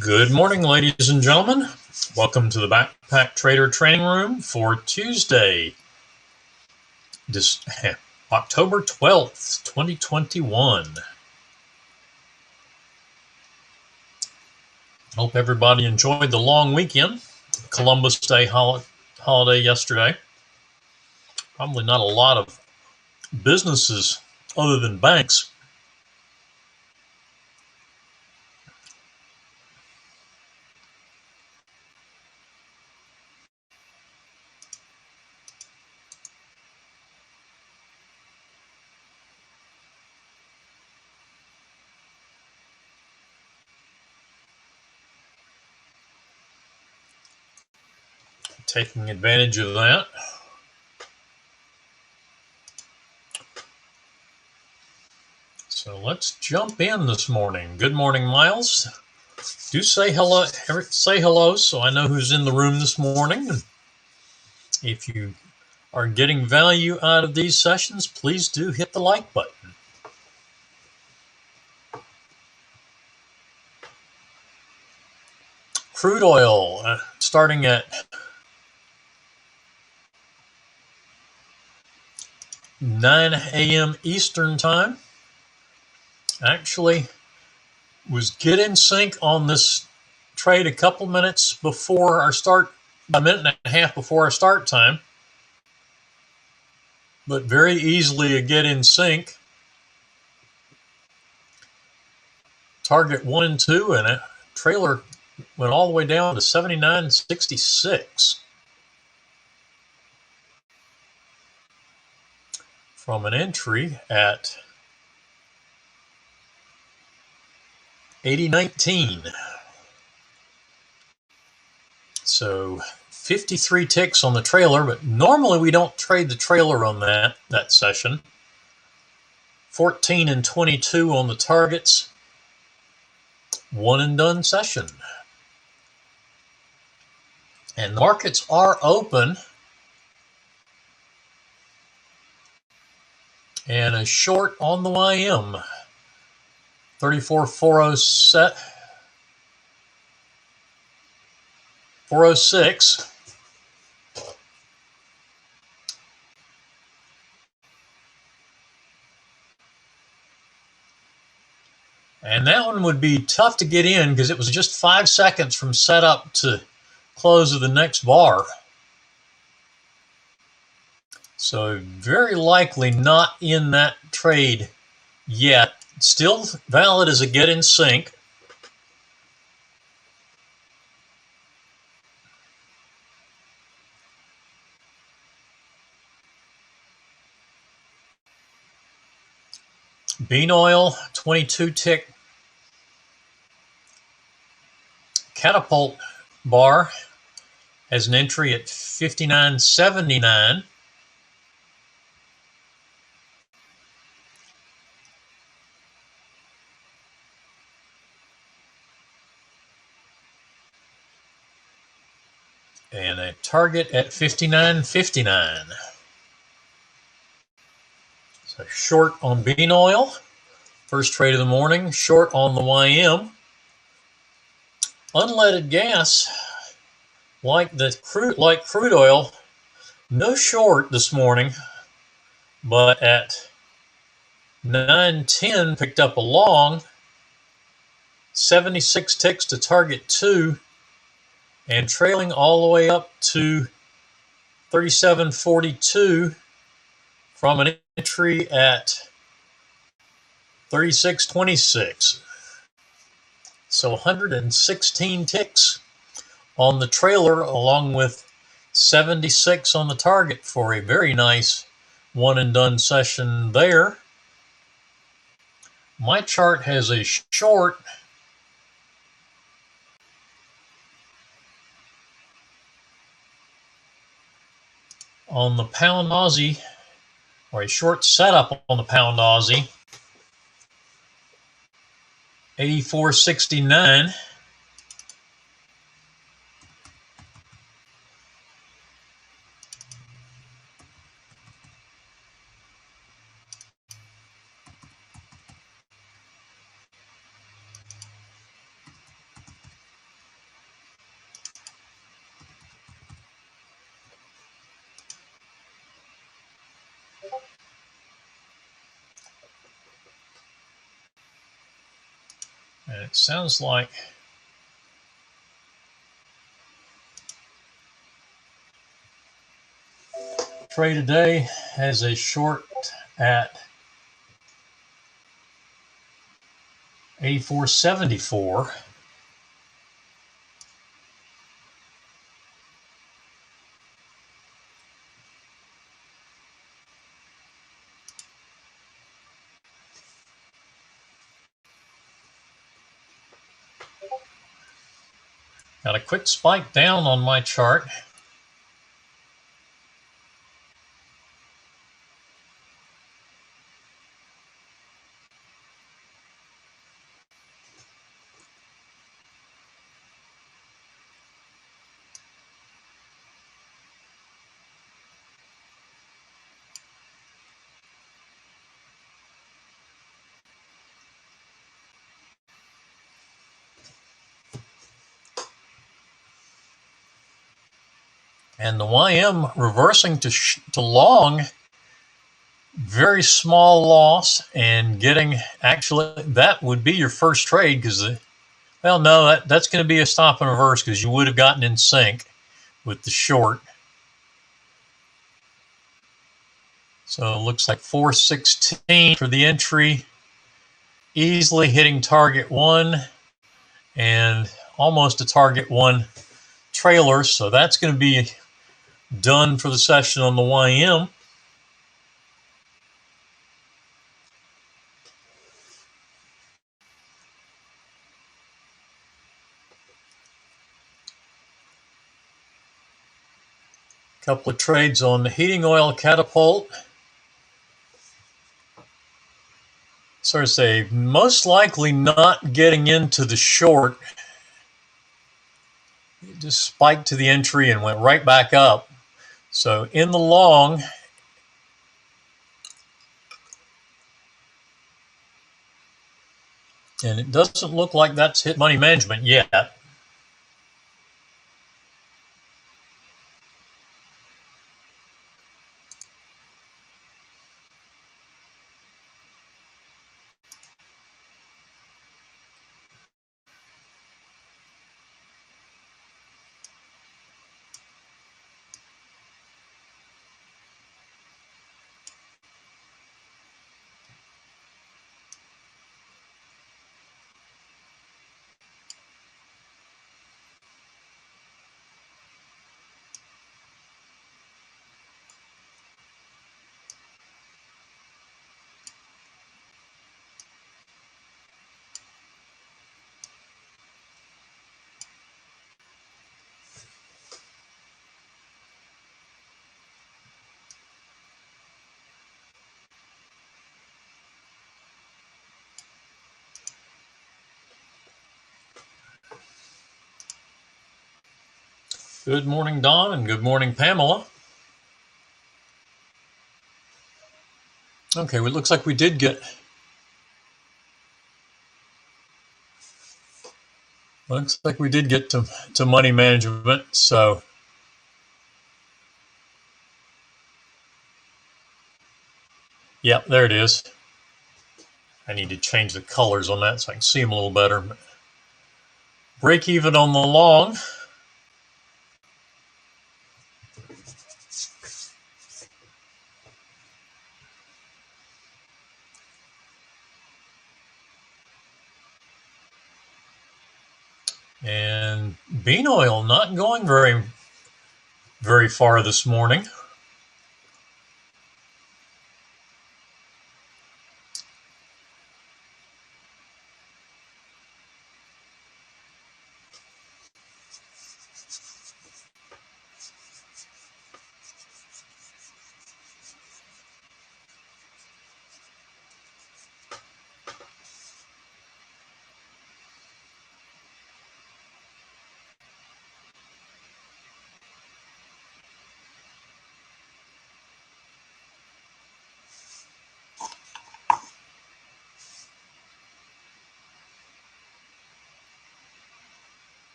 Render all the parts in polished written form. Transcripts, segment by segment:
Good morning, ladies and gentlemen. Welcome to the Backpacktrader training room for Tuesday, October 12th, 2021. Hope everybody enjoyed the long weekend. Columbus Day holiday yesterday. Probably not a lot of businesses other than banks. Taking advantage of that. So let's jump in this morning. Good morning, Miles. Do say hello so I know who's in the room this morning. If you are getting value out of these sessions, please do hit the like button. Crude oil starting at 9 a.m. Eastern time. Actually was get in sync on this trade a couple minutes before our start, a minute and a half before our start time, but very easily a get in sync. Target 1 and 2 and a trailer went all the way down to 79.66 from an entry at 80.19. So 53 ticks on the trailer, but normally we don't trade the trailer on that session. 14 and 22 on the targets. One and done session. And the markets are open. And a short on the YM. 406. And that one would be tough to get in because it was just 5 seconds from setup to close of the next bar. So very likely not in that trade yet. Still valid as a get in sync. Bean oil, 22 tick. Catapult bar has an entry at 59.79. And a target at 59.59. So short on bean oil. First trade of the morning. Short on the YM. Unleaded gas, like crude oil, no short this morning, but at 9:10 picked up a long. 76 ticks to target 2. And trailing all the way up to 37.42 from an entry at 36.26. So 116 ticks on the trailer along with 76 on the target for a very nice one and done session there. My chart has a short on the pound Aussie, or a short setup on the pound Aussie, 84.69. And it sounds like trade today has a short at 84.74. Got a quick spike down on my chart. And the YM reversing to long, very small loss, and getting, actually, that would be your first trade because, well, no, that's going to be a stop and reverse because you would have gotten in sync with the short. So it looks like 416 for the entry, easily hitting target 1 and almost a target 1 trailer. So that's going to be done for the session on the YM. Couple of trades on the heating oil catapult. Sort of say, most likely not getting into the short. It just spiked to the entry and went right back up. So in the long, and it doesn't look like that's hit money management yet. Good morning, Don, and good morning, Pamela. Okay, well, it looks like we did get to money management. So yeah, there it is. I need to change the colors on that so I can see them a little better. Break even on the long. And bean oil not going very far this morning.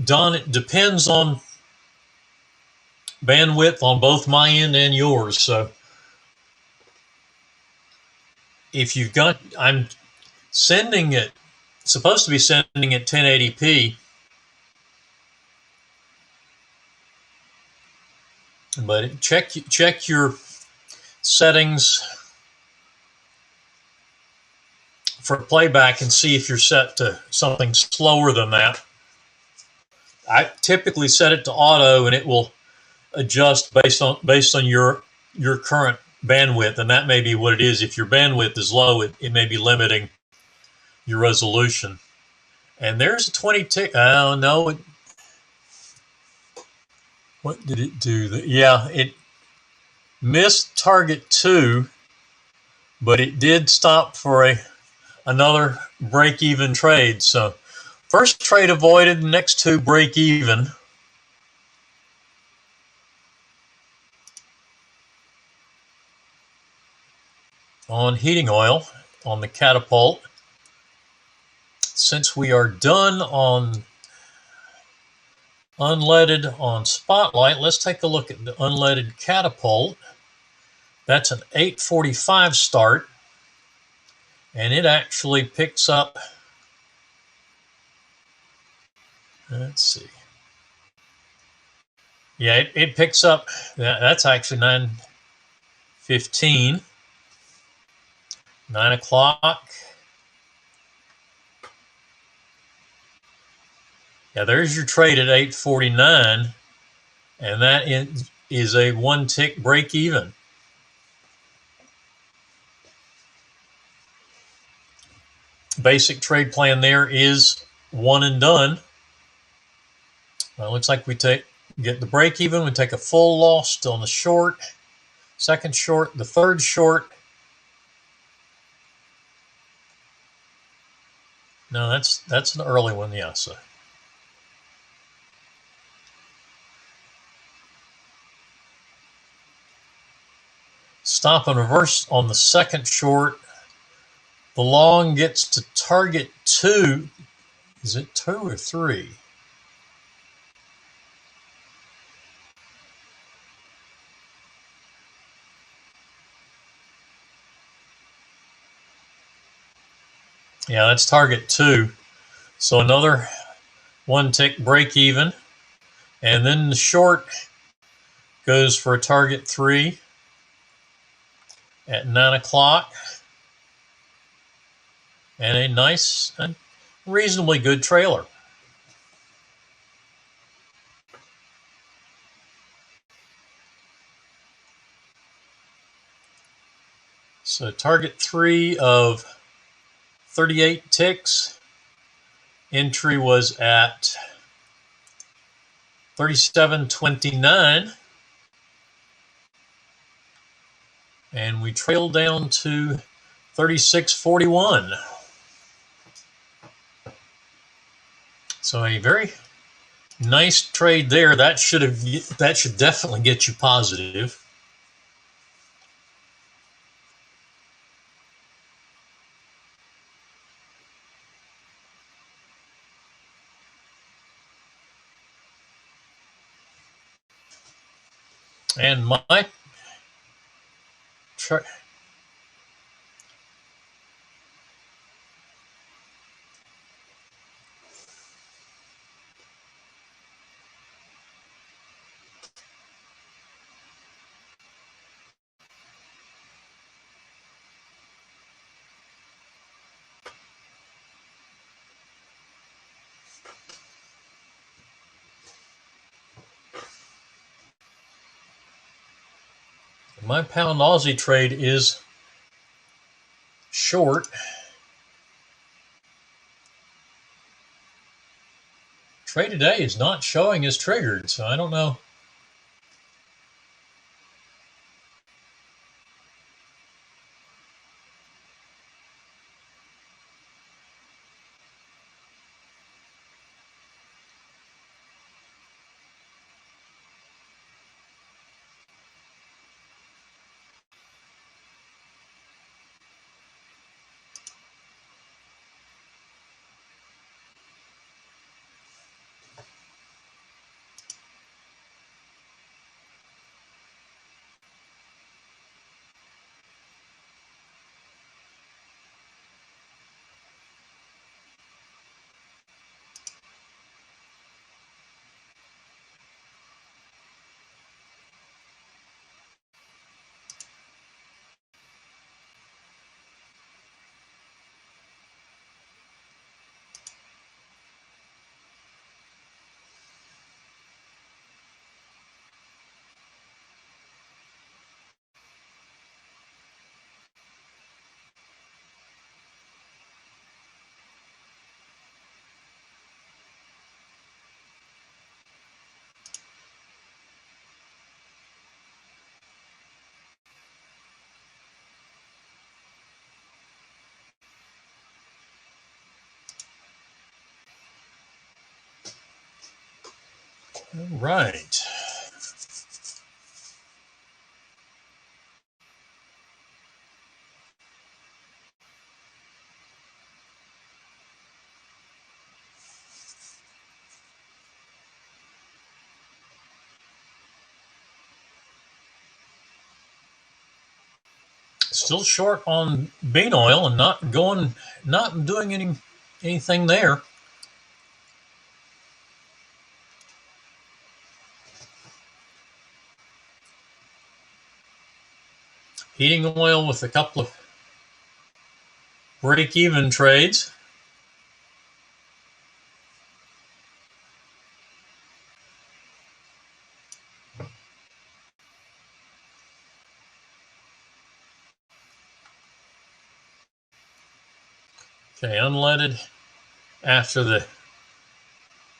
Don, it depends on bandwidth on both my end and yours. So if you've got, I'm sending it, supposed to be sending it 1080p, but check your settings for playback and see if you're set to something slower than that. I typically set it to auto, and it will adjust based on your current bandwidth, and that may be what it is. If your bandwidth is low, it may be limiting your resolution. And there's a 20 tick. Oh no! What did it do? Yeah, it missed target 2, but it did stop for another break-even trade. So first trade avoided, the next 2 break even. On heating oil, on the catapult. Since we are done on unleaded on Spotlight, let's take a look at the unleaded catapult. That's an 8:45 start, and it actually picks up, let's see. Yeah, it picks up, that's actually 9:15, 9 o'clock. Yeah, there's your trade at 8:49, and that is a 1 tick break even. Basic trade plan there is one and done. Well, it looks like we get the break even, we take a full loss on the short, second short, the third short. No, that's an early one, yeah. So stop and reverse on the second short. The long gets to target 2. Is it 2 or 3? Yeah, that's target 2. So another 1 tick break even. And then the short goes for a target 3 at 9 o'clock. And a nice, reasonably good trailer. So target 3 of 38 ticks. Entry was at 37.29. And we trailed down to 36.41. So a very nice trade there. That should definitely get you positive. And my pound Aussie trade is short. Trade today is not showing as triggered, so I don't know. All right. Still short on bean oil and not doing anything there. Heating oil with a couple of break-even trades. Okay, unleaded after the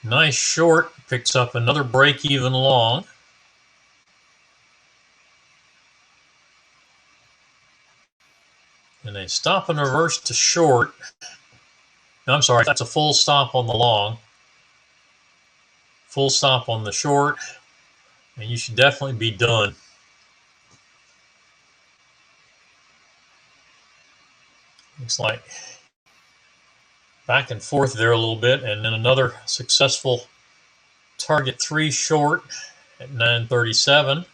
nice short picks up another break-even long. And they stop and reverse to short. No, I'm sorry, that's a full stop on the long. Full stop on the short. And you should definitely be done. Looks like back and forth there a little bit, and then another successful target 3 short at 937.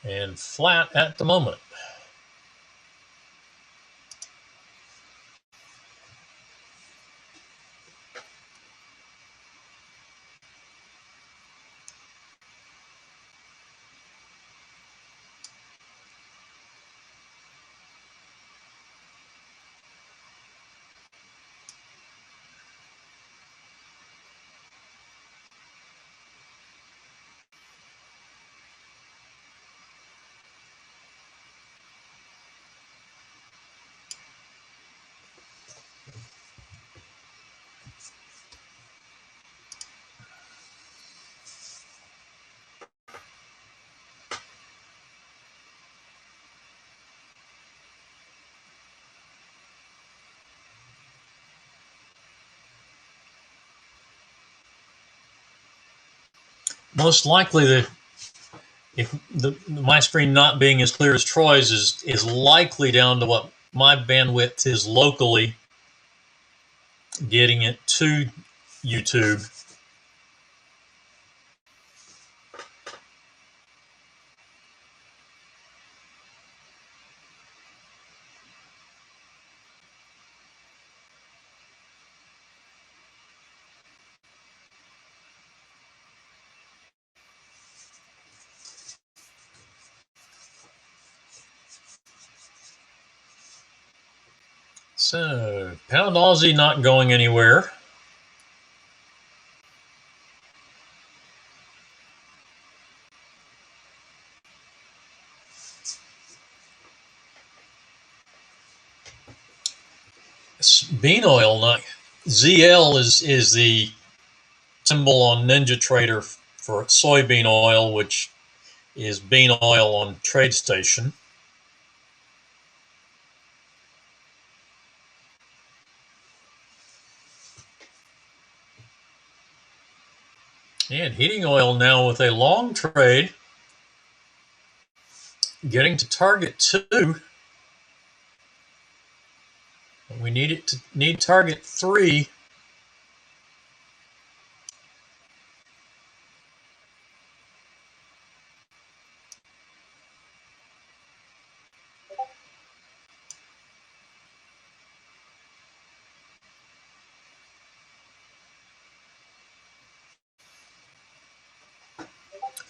And flat at the moment. Most likely, my screen not being as clear as Troy's is likely down to what my bandwidth is locally getting it to YouTube. So, pound Aussie not going anywhere. Bean oil not. ZL is the symbol on NinjaTrader for soybean oil, which is bean oil on TradeStation. And heating oil now with a long trade, getting to target 2. We need target 3.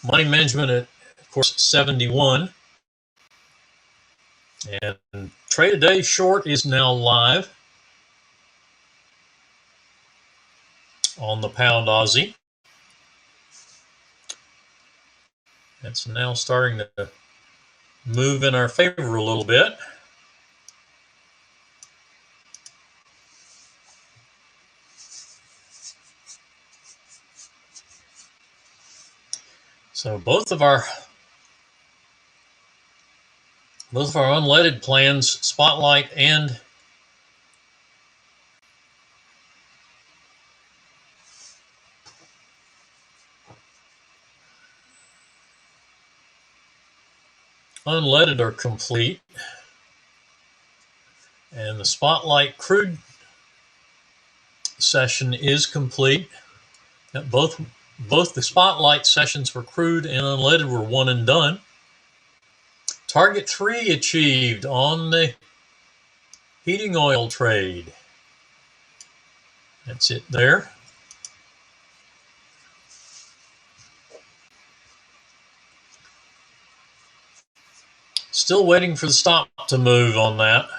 Money management at, of course, 71. And trade a day short is now live on the pound Aussie. That's now starting to move in our favor a little bit. So both of our Both of our unleaded plans, Spotlight and unleaded, are complete. And the Spotlight crude session is complete. Both the Spotlight sessions for crude and unleaded were one and done. Target 3 achieved on the heating oil trade. That's it there. Still waiting for the stop to move on that.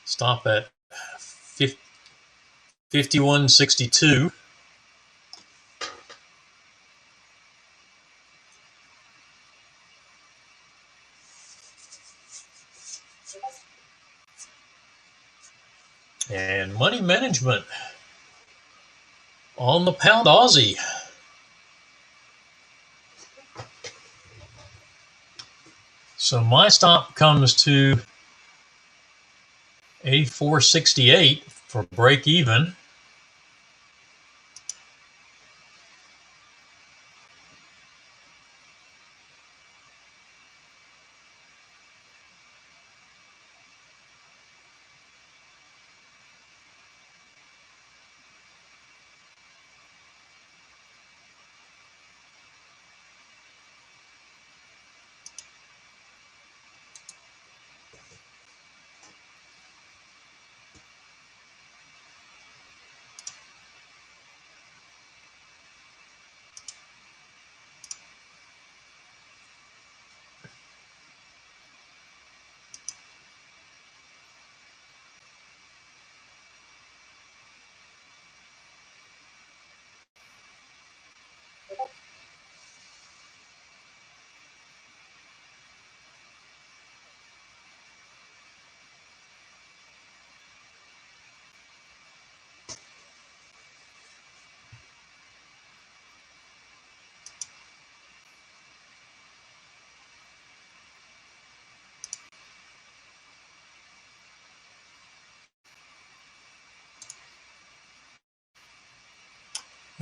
Stop at 51.62. And money management on the pound Aussie. So my stop comes to 84.68 for break even.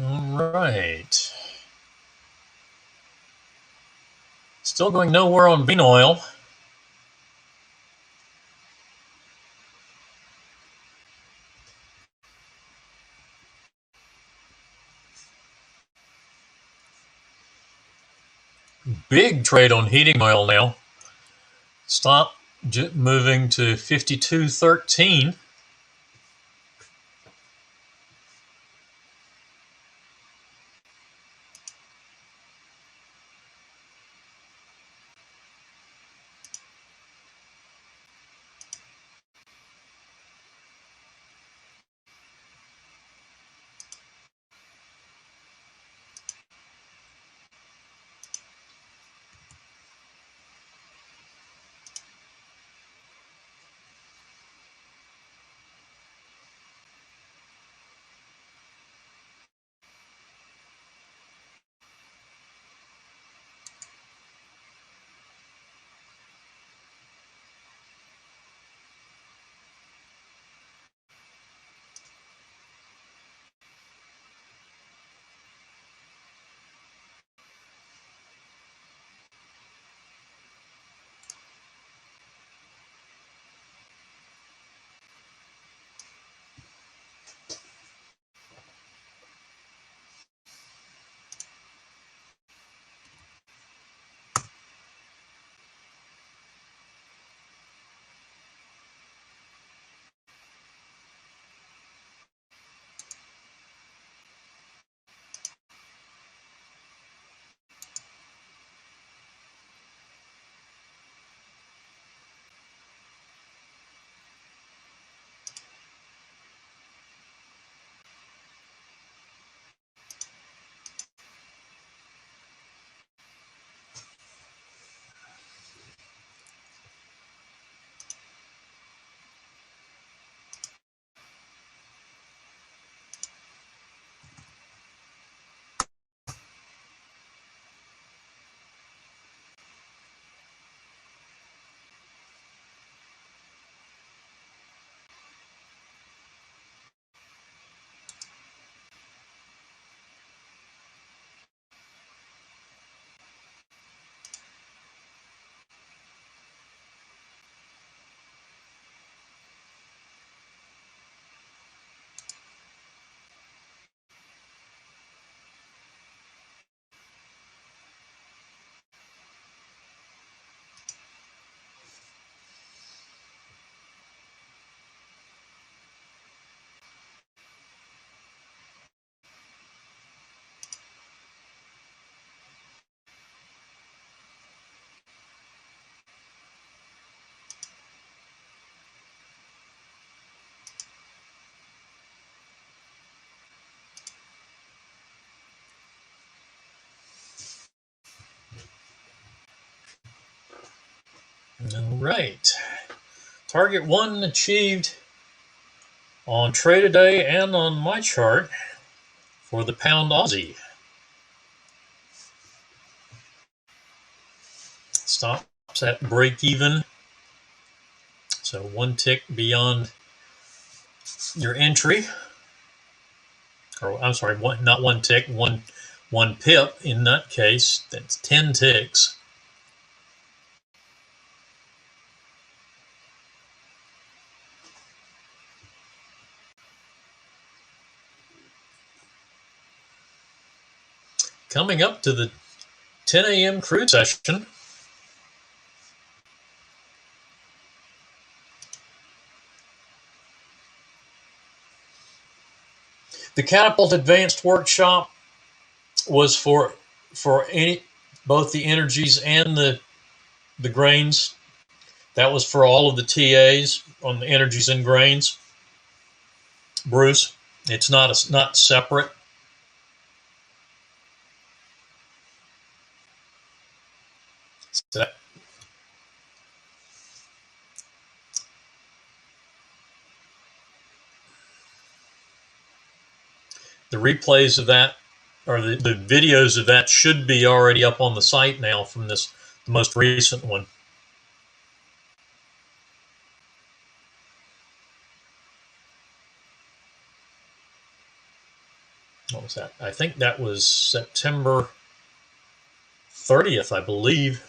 All right. Still going nowhere on bean oil. Big trade on heating oil now. Stop moving to 52.13. All right. Target 1 achieved on trade a day and on my chart for the pound Aussie. Stops at break even. So 1 tick beyond your entry. Or I'm sorry, not 1 tick, one pip in that case. That's 10 ticks. Coming up to the 10 a.m. crude session. The Catapult Advanced Workshop was for both the energies and the grains. That was for all of the TAs on the energies and grains. Bruce, it's not separate. So the replays of that, or the videos of that, should be already up on the site now from the most recent one. What was that? I think that was September 30th, I believe.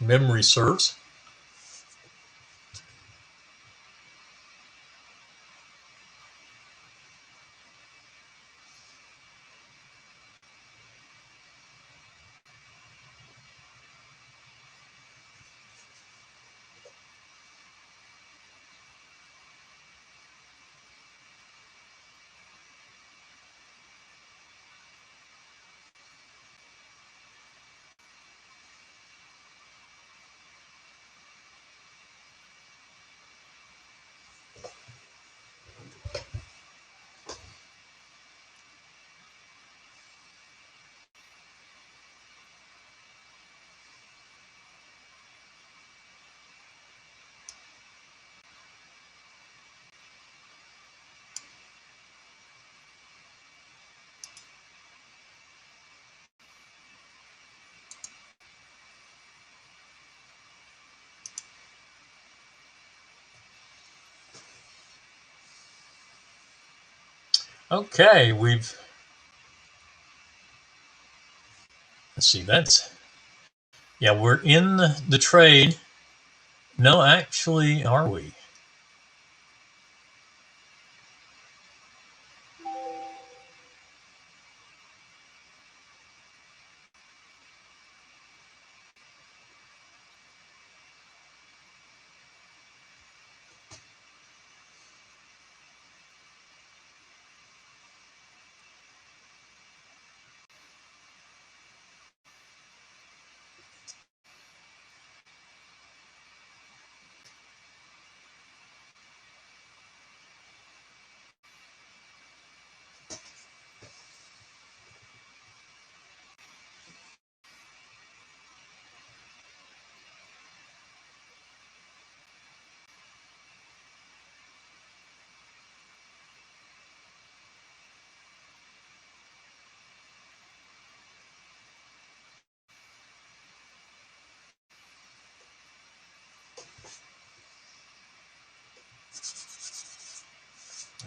Memory serves. Okay, let's see, we're in the trade. No, actually, are we?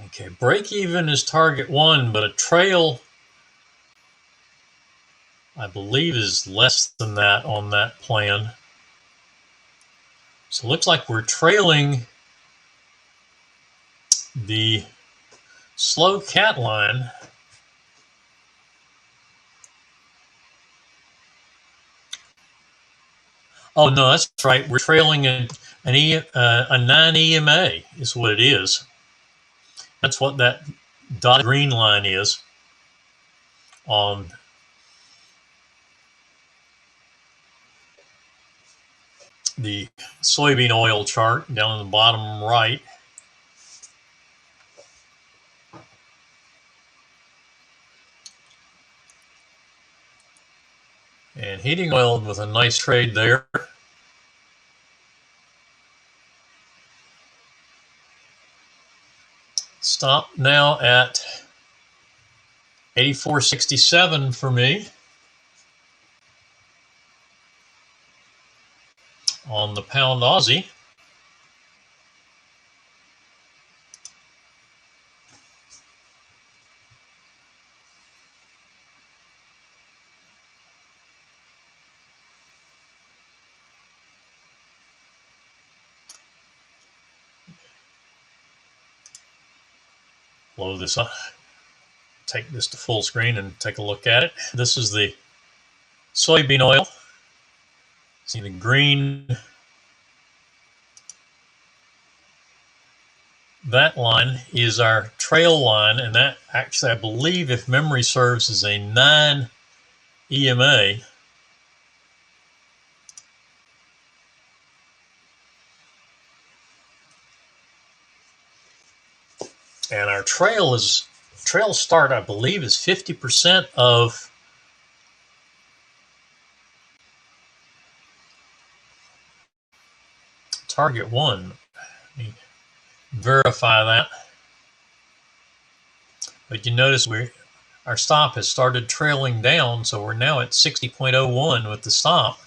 Okay, break even is target 1, but a trail, I believe, is less than that on that plan. So it looks like we're trailing the slow cat line. Oh, no, that's right. We're trailing a 9 EMA is what it is. That's what that dotted green line is on the soybean oil chart down in the bottom right. And heating oil with a nice trade there. Stop now at 84.67 for me on the pound Aussie. Blow this up. Take this to full screen and take a look at it. This is the soybean oil. See the green. That line is our trail line, and that actually, I believe, if memory serves, is a 9 EMA. And our trail start, I believe, is 50% of target 1. Let me verify that. But you notice our stop has started trailing down, so we're now at 60.01 with the stop.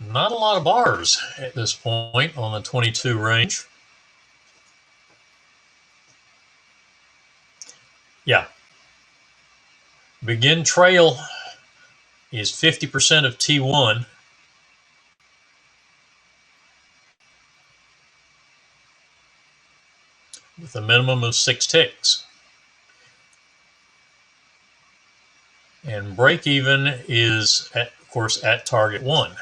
Not a lot of bars at this point on the 22 range. Yeah. Begin trail is 50% of T1. With a minimum of 6 ticks. And break even is, of course, at target 1.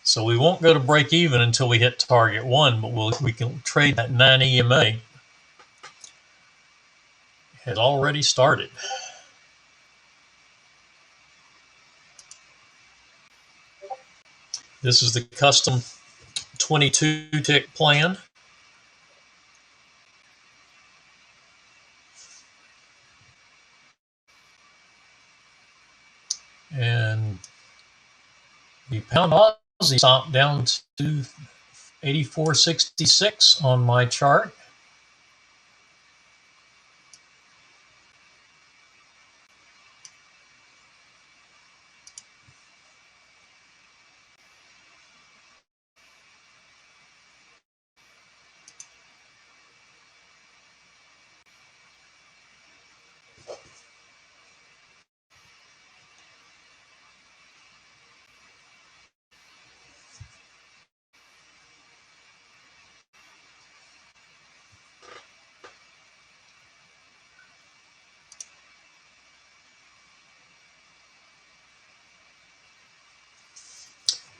So we won't go to break even until we hit target 1, but we can trade that 9 EMA. Has already started. This is the custom 22 tick plan. And the pound Aussie stopped down to 84.66 on my chart.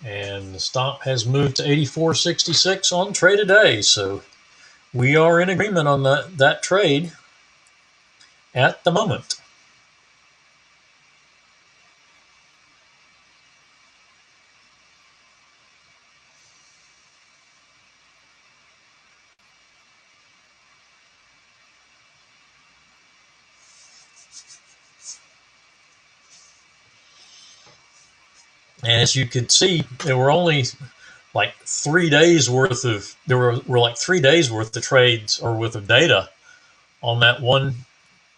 And the stop has moved to 84.66 on trade a day. So we are in agreement on that trade at the moment. And as you could see, there were only like 3 days worth of like 3 days worth of trades or worth of data on that one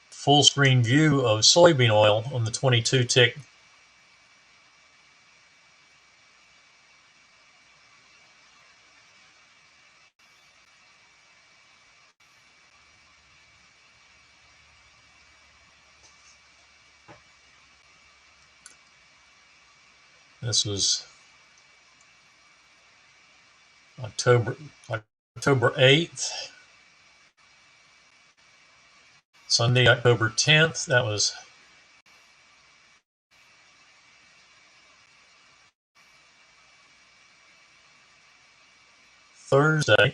full screen view of soybean oil on the 22 tick. This was October 8th, Sunday, October 10th. That was Thursday.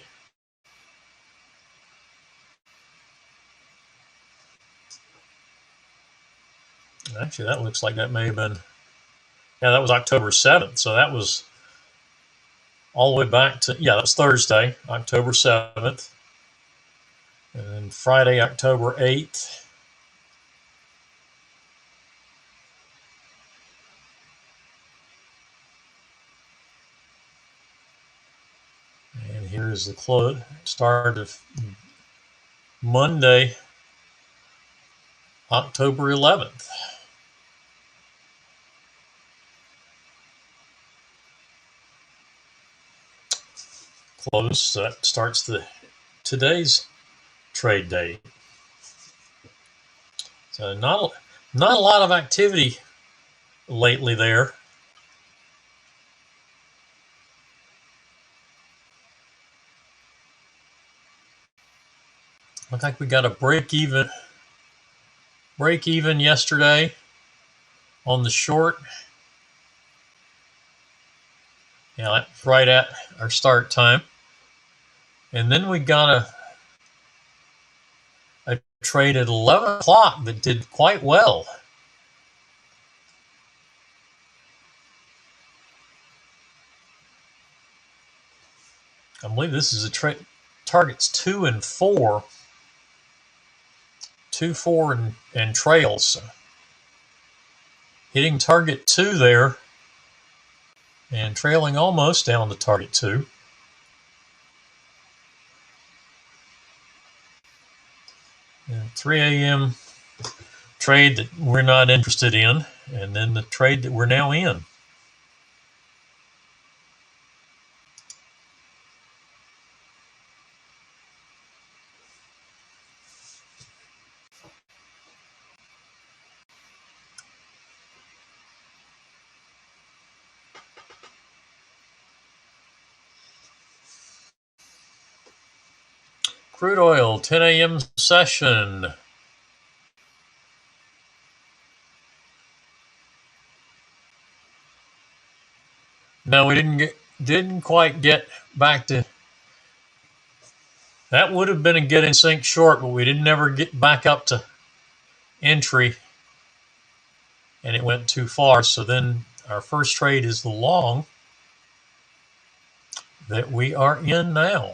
Actually, that looks like that may have been, yeah, that was October 7th. So that was all the way back to, yeah, that was Thursday, October 7th. And then Friday, October 8th. And here's the close, start of Monday, October 11th. Close, so that starts today's trade day. So not a lot of activity lately there. Looked like we got a break even yesterday on the short. Yeah, that's right at our start time. And then we got a trade at 11 o'clock that did quite well. I believe this is a trade targets 2 and 4. 2, 4, and trails. Hitting target 2 there and trailing almost down to target 2. And 3 a.m. trade that we're not interested in, and then the trade that we're now in. Crude oil, 10 a.m. session. No, we didn't quite get back to. That would have been a get in sync short, but we didn't ever get back up to entry, and it went too far. So then our first trade is the long that we are in now.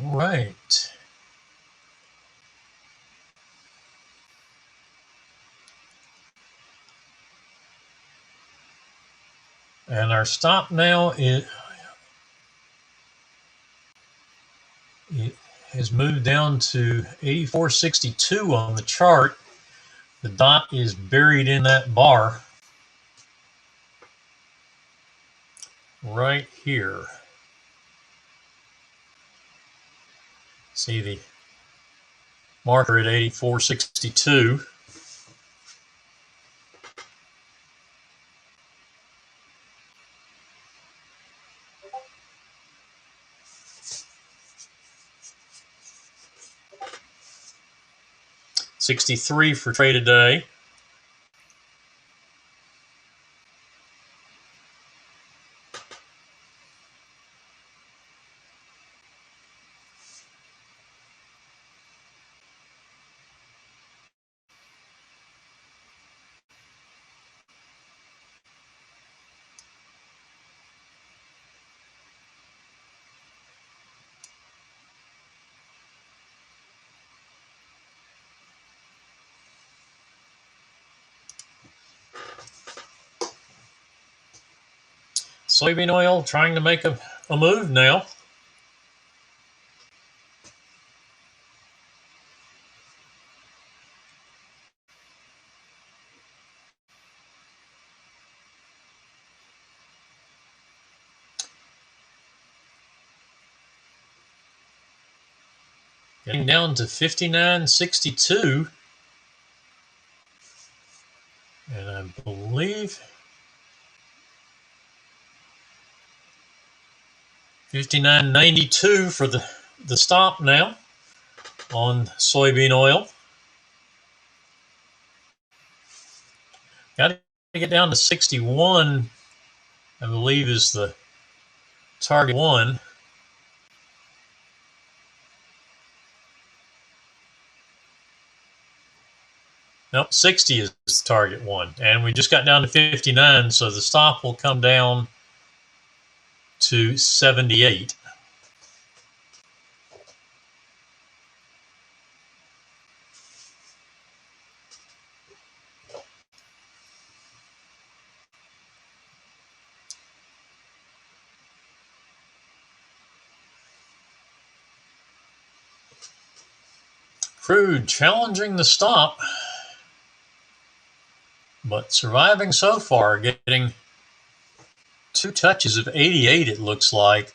All right. And our stop now it has moved down to 84.62 on the chart. The dot is buried in that bar right here. See the marker at 84.62. 63 for trade today. Soybean oil trying to make a move now. Getting down to 59.62. And I believe 59.92 for the stop now on soybean oil. Got to get down to 61, I believe, is the target one. Nope, 60 is target one. And we just got down to 59, so the stop will come down to 78. Crude challenging the stop, but surviving so far, getting 2 touches of 88, it looks like.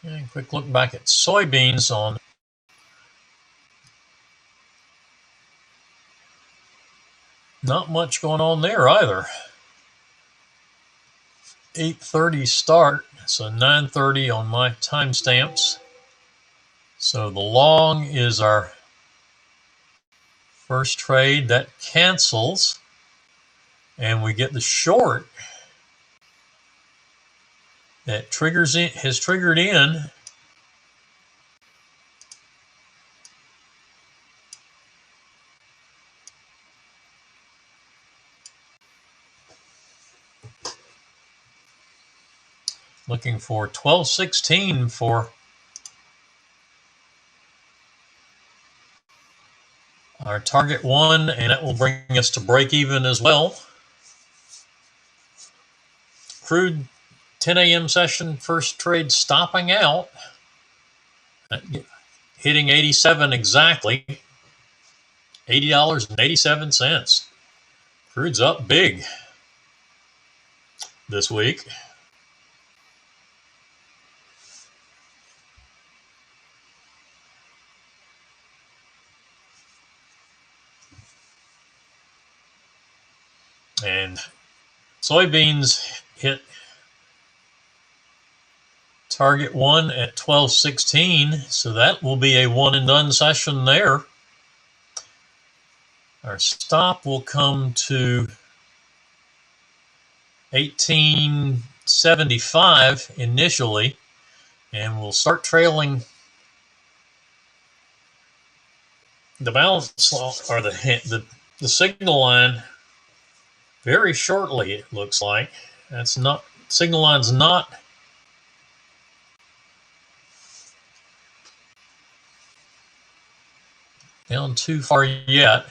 And quick look back at soybeans on. Not much going on there either. 8:30 start, so 9:30 on my timestamps. So the long is our first trade that cancels, and we get the short that has triggered in. Looking for 12.16 for our target one, and that will bring us to break even as well. Crude 10 a.m. session, first trade stopping out, hitting 87 exactly, $80.87. Crude's up big this week. And soybeans hit target one at 12.16, so that will be a one and done session there. Our stop will come to 18.75 initially, and we'll start trailing the balance or the signal line very shortly. It looks like that's not signal line's not down too far yet.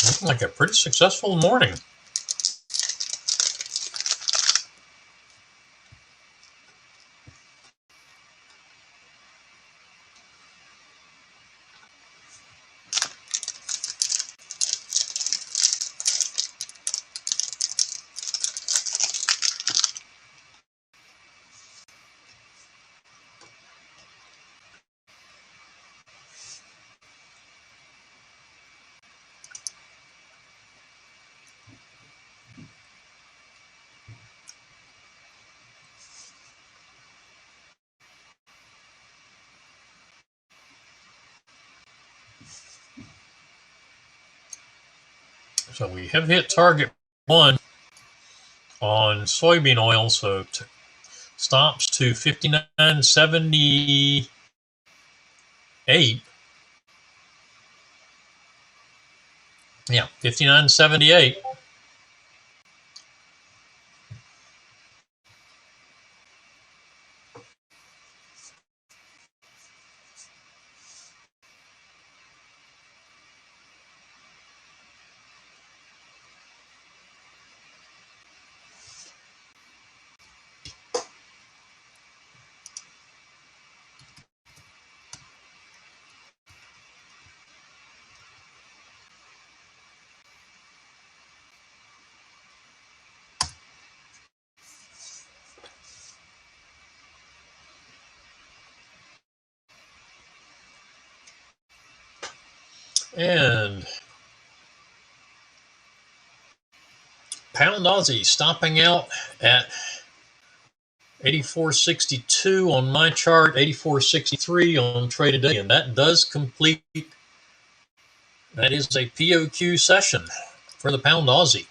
Looking like a pretty successful morning. So we have hit target 1 on soybean oil, so stops to 59.78. Yeah, 59.78. And pound Aussie stopping out at 84.62 on my chart, 84.63 on trade today, and that does complete. That is a POQ session for the pound Aussie.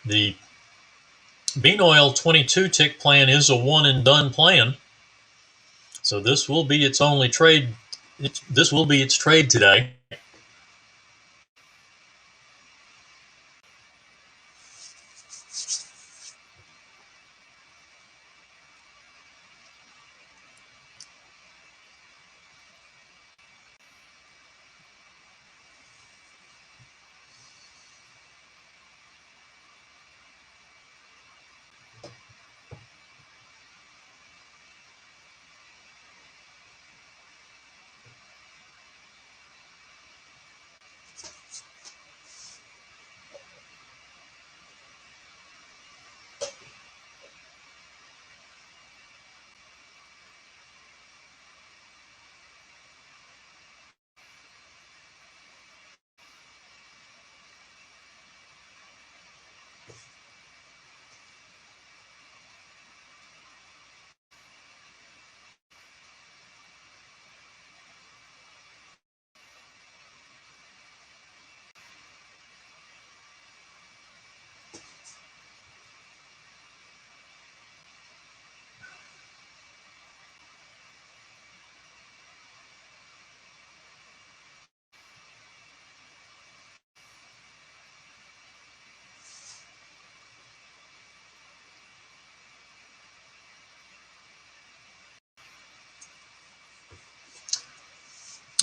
The bean oil 22 tick plan is a one and done plan, so this will be its only trade. This will be its trade today.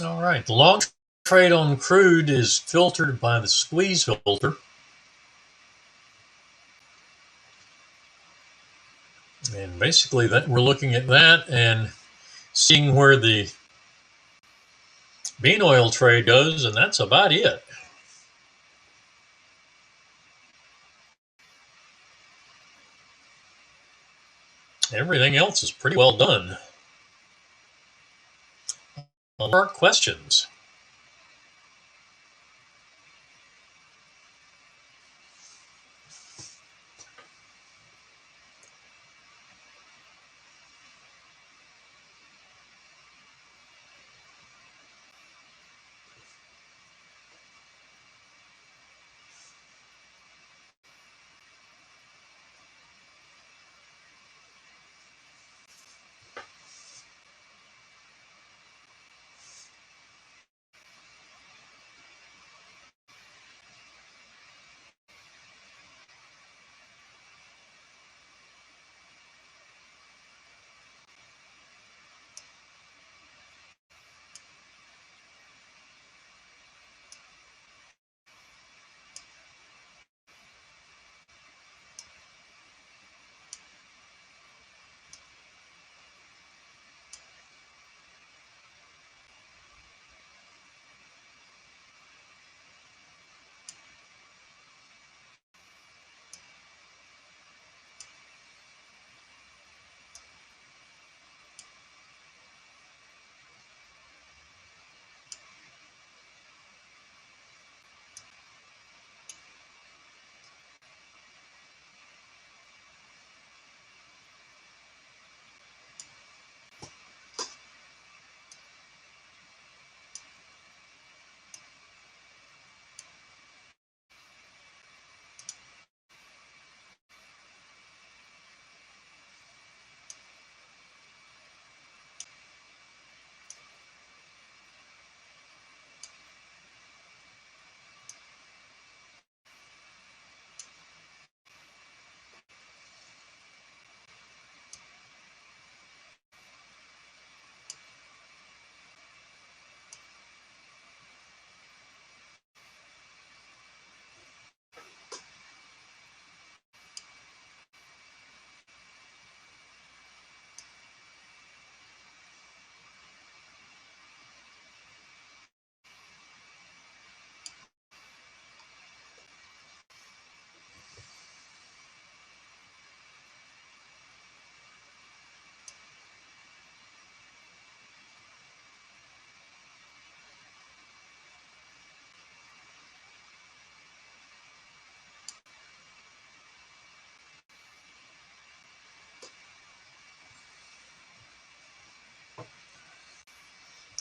All right, the long trade on crude is filtered by the squeeze filter. And basically that we're looking at that and seeing where the bean oil trade goes, and that's about it. Everything else is pretty well done. More questions?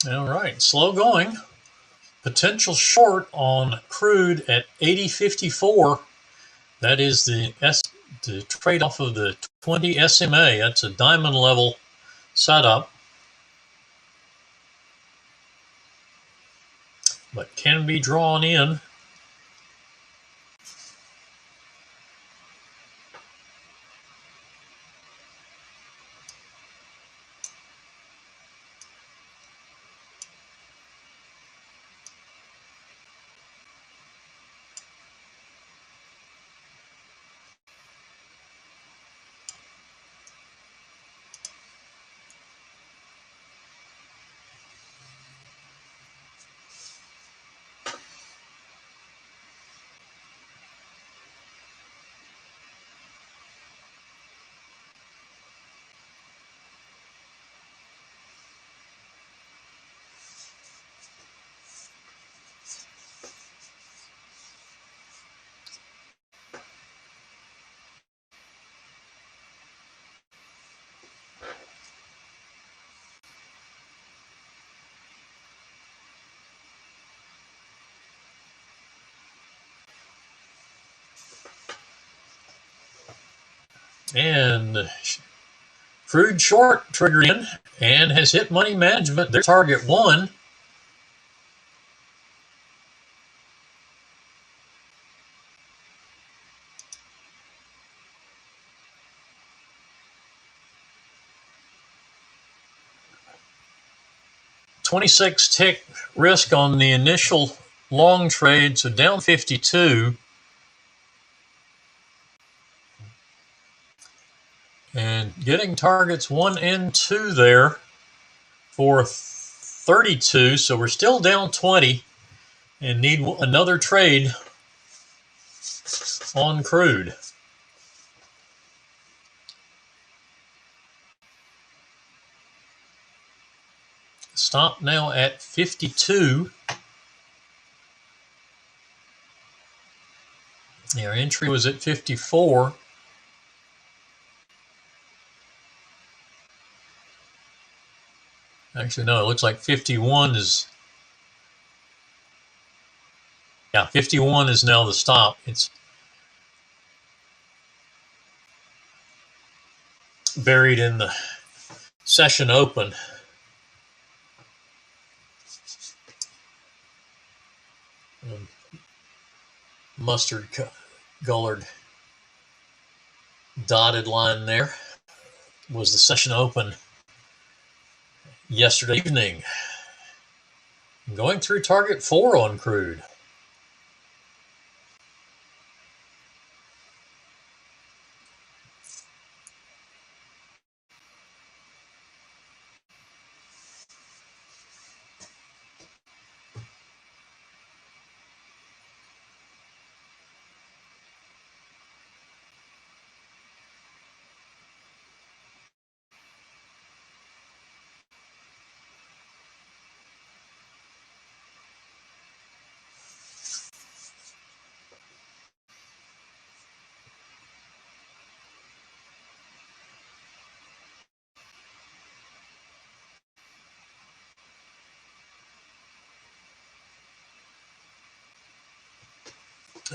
All right, slow going. Potential short on crude at 80.54. That is the trade off of the 20 SMA. That's a diamond level setup, but can be drawn in. And crude short triggered in and has hit money management. Their target 1. $26 tick risk on the initial long trade, so down 52. And getting targets 1 and 2 there for 32. So we're still down 20 and need another trade on crude. Stop now at 52. Our entry was at 54. Actually, no, it looks like 51 is... Yeah, 51 is now the stop. It's buried in the session open. Mustard colored dotted line there was the session open yesterday evening. Going through target 4 on crude.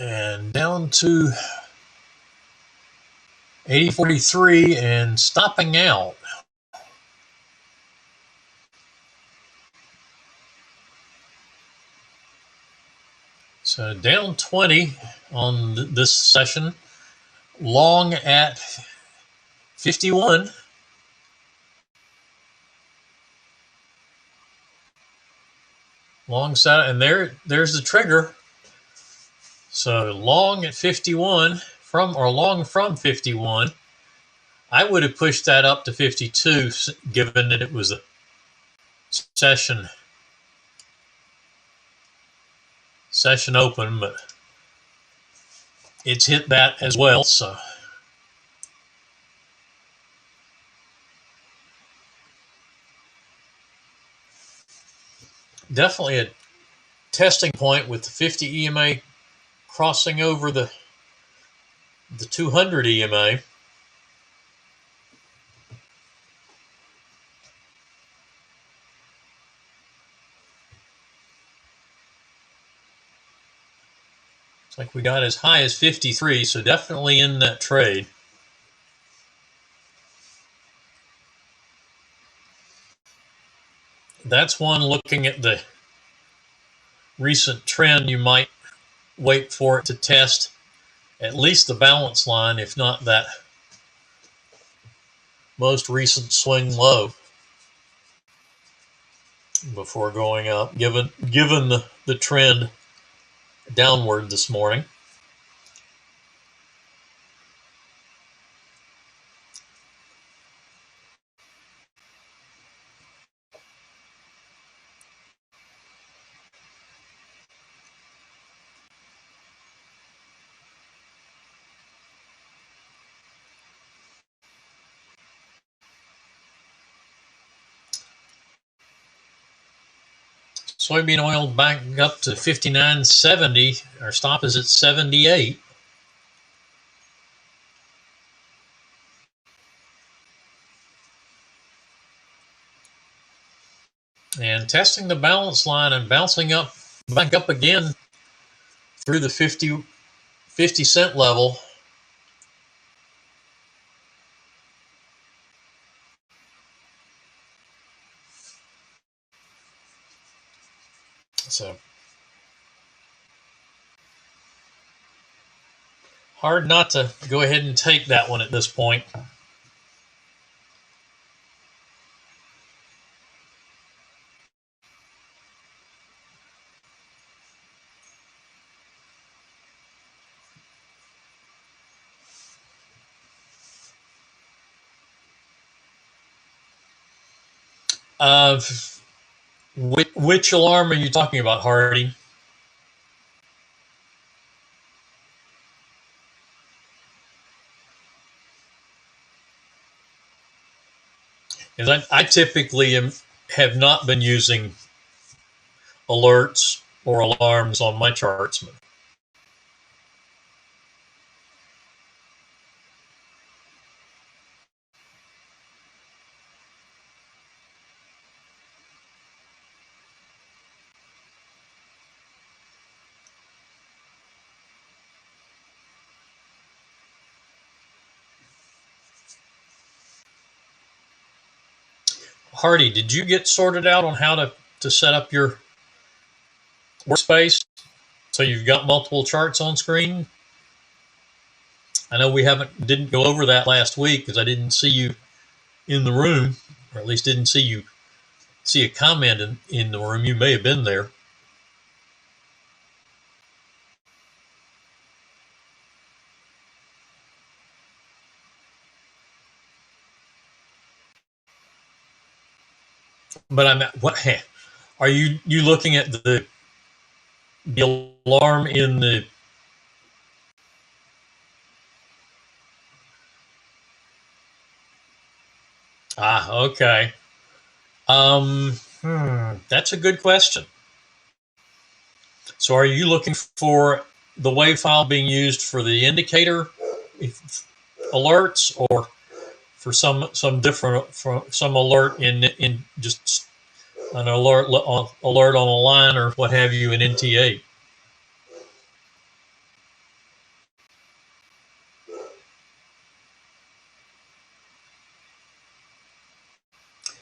And down to 80.43 and stopping out. So down 20 on this session. Long at 51. Long side, and there's the trigger. So long at 51 long from 51. I would have pushed that up to 52, given that it was a session open, but it's hit that as well. So definitely a testing point with the 50 EMA crossing over the 200 EMA. Looks like we got as high as 53, so definitely in that trade. That's one looking at the recent trend. You might wait for it to test at least the balance line, if not that most recent swing low, before going up, given the trend downward this morning. Soybean oil back up to 59.70. Our stop is at 78. And testing the balance line and bouncing up back up again through the 50 cent level. So hard not to go ahead and take that one at this point. Which alarm are you talking about, Hardy? Because I typically have not been using alerts or alarms on my charts. Hardy, did you get sorted out on how to set up your workspace so you've got multiple charts on screen? I know we didn't go over that last week because I didn't see you in the room, or at least didn't see a comment in the room. You may have been there. But what are you looking at the alarm in the okay. That's a good question. So are you looking for the wave file being used for the indicator alerts, or for some different, for some alert in just an alert on a line or what have you in NT8?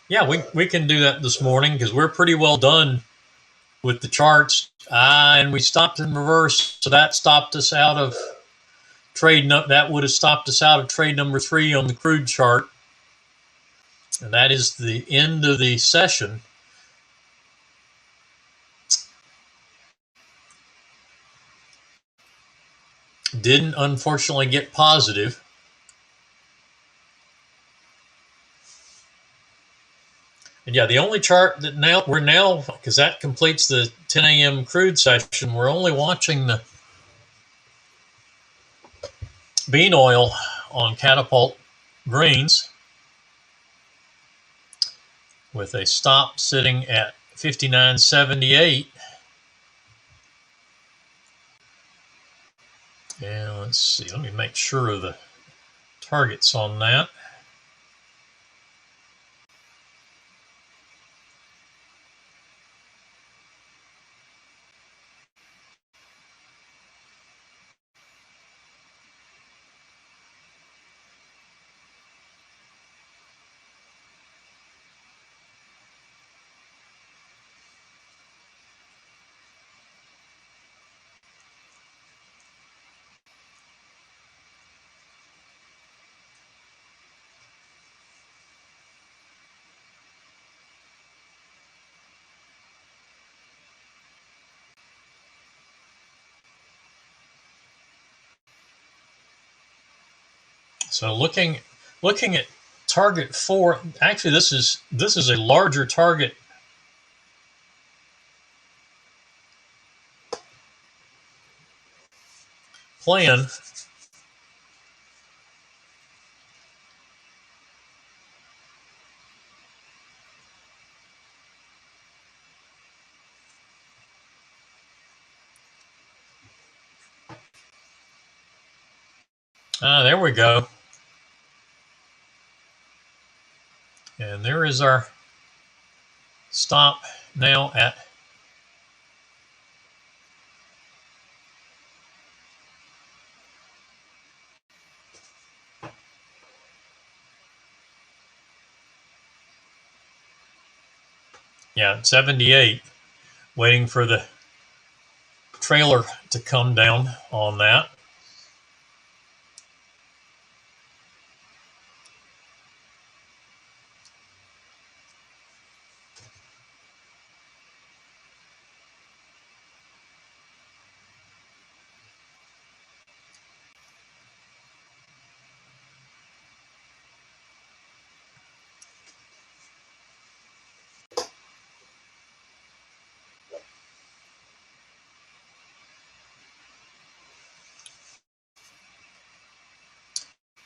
Yeah, we can do that this morning because we're pretty well done with the charts. And we stopped in reverse, so that stopped us out of that would have stopped us out of trade number 3 on the crude chart. And that is the end of the session. Didn't unfortunately get positive. And yeah, the only chart that we're now, because that completes the 10 a.m. crude session, we're only watching the bean oil on Catapult Greens with a stop sitting at 59.78. And let's see, let me make sure of the targets on that. So looking at target 4, actually this is a larger target plan. There we go. And there is our stop now at yeah, 78, waiting for the trailer to come down on that.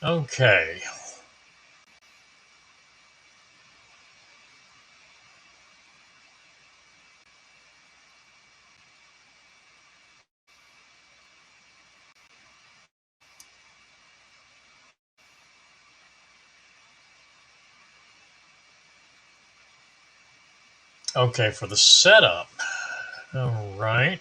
Okay. Okay, for the setup. All right.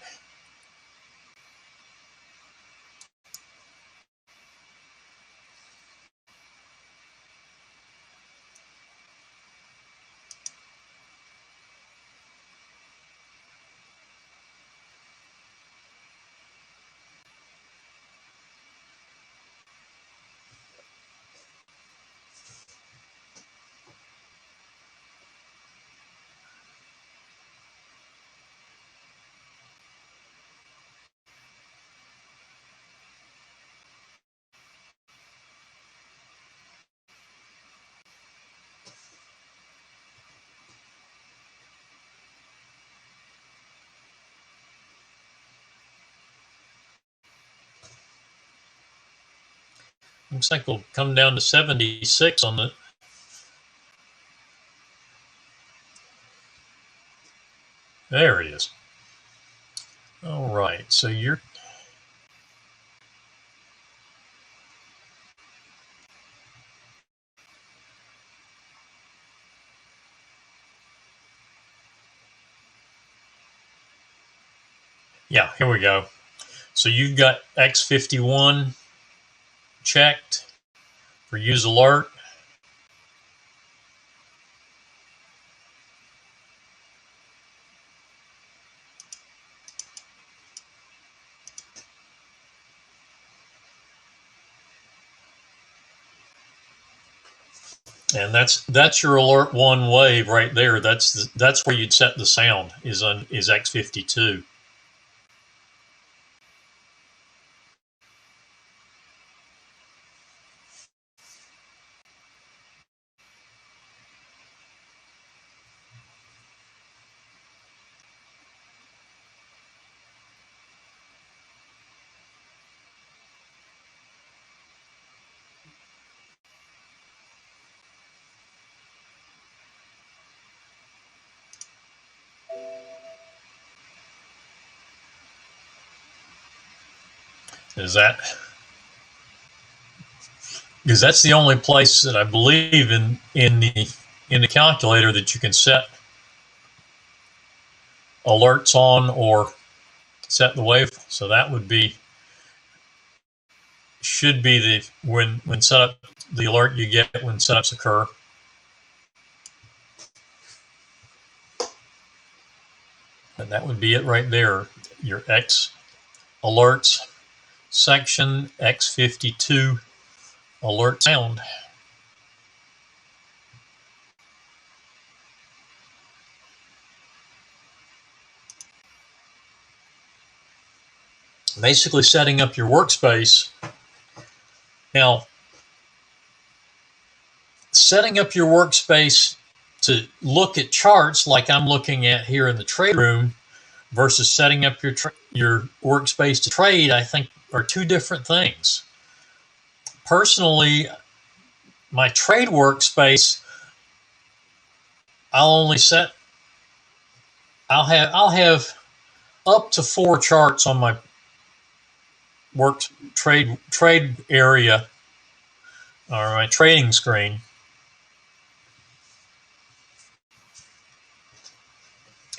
Looks like we'll come down to 76 on the. There it is. All right. So you're. Yeah, here we go. So you've got X51 checked for use alert. And that's your alert 1 wave right there. That's where you'd set the sound is X52. Is that because that's the only place that I believe in the calculator that you can set alerts on or set the wave. So that would be should be the when setup the alert you get when setups occur. And that would be it right there. Your X alerts section X52 alert sound. Basically setting up your workspace. Now, setting up your workspace to look at charts like I'm looking at here in the trade room versus setting up your workspace to trade, I think are two different things. Personally, my trade workspace, I'll have up to 4 charts on my trade area or my trading screen.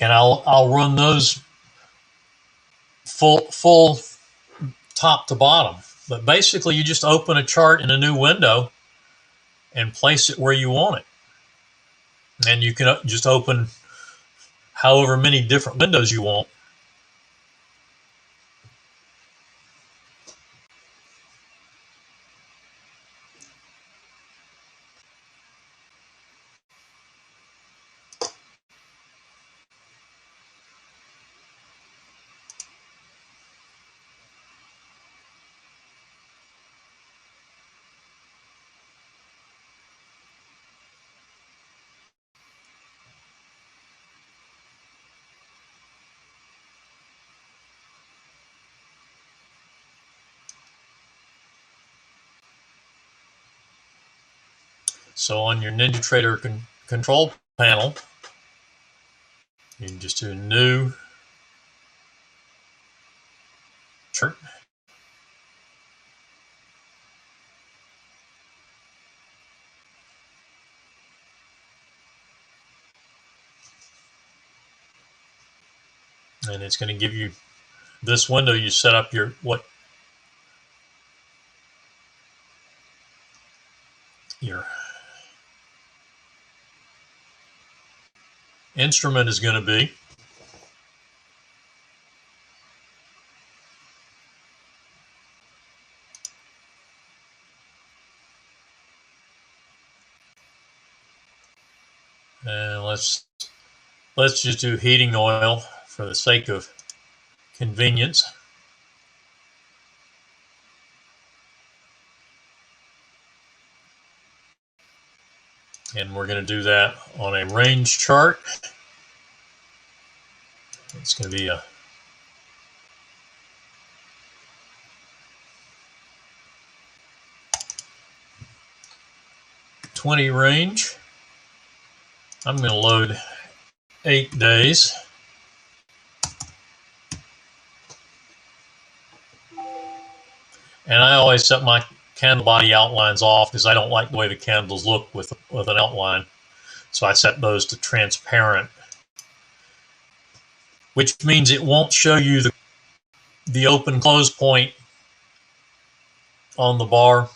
And I'll run those full top to bottom. But basically, you just open a chart in a new window and place it where you want it. And you can just open however many different windows you want. So on your NinjaTrader control panel, you can just do new chart. And it's going to give you this window. You set up your your instrument is going to be. And let's just do heating oil for the sake of convenience. And we're going to do that on a range chart. It's going to be a 20 range. I'm going to load 8 days. And I always set my candle body outlines off because I don't like the way the candles look with an outline. So I set those to transparent, which means it won't show you the open close point on the bar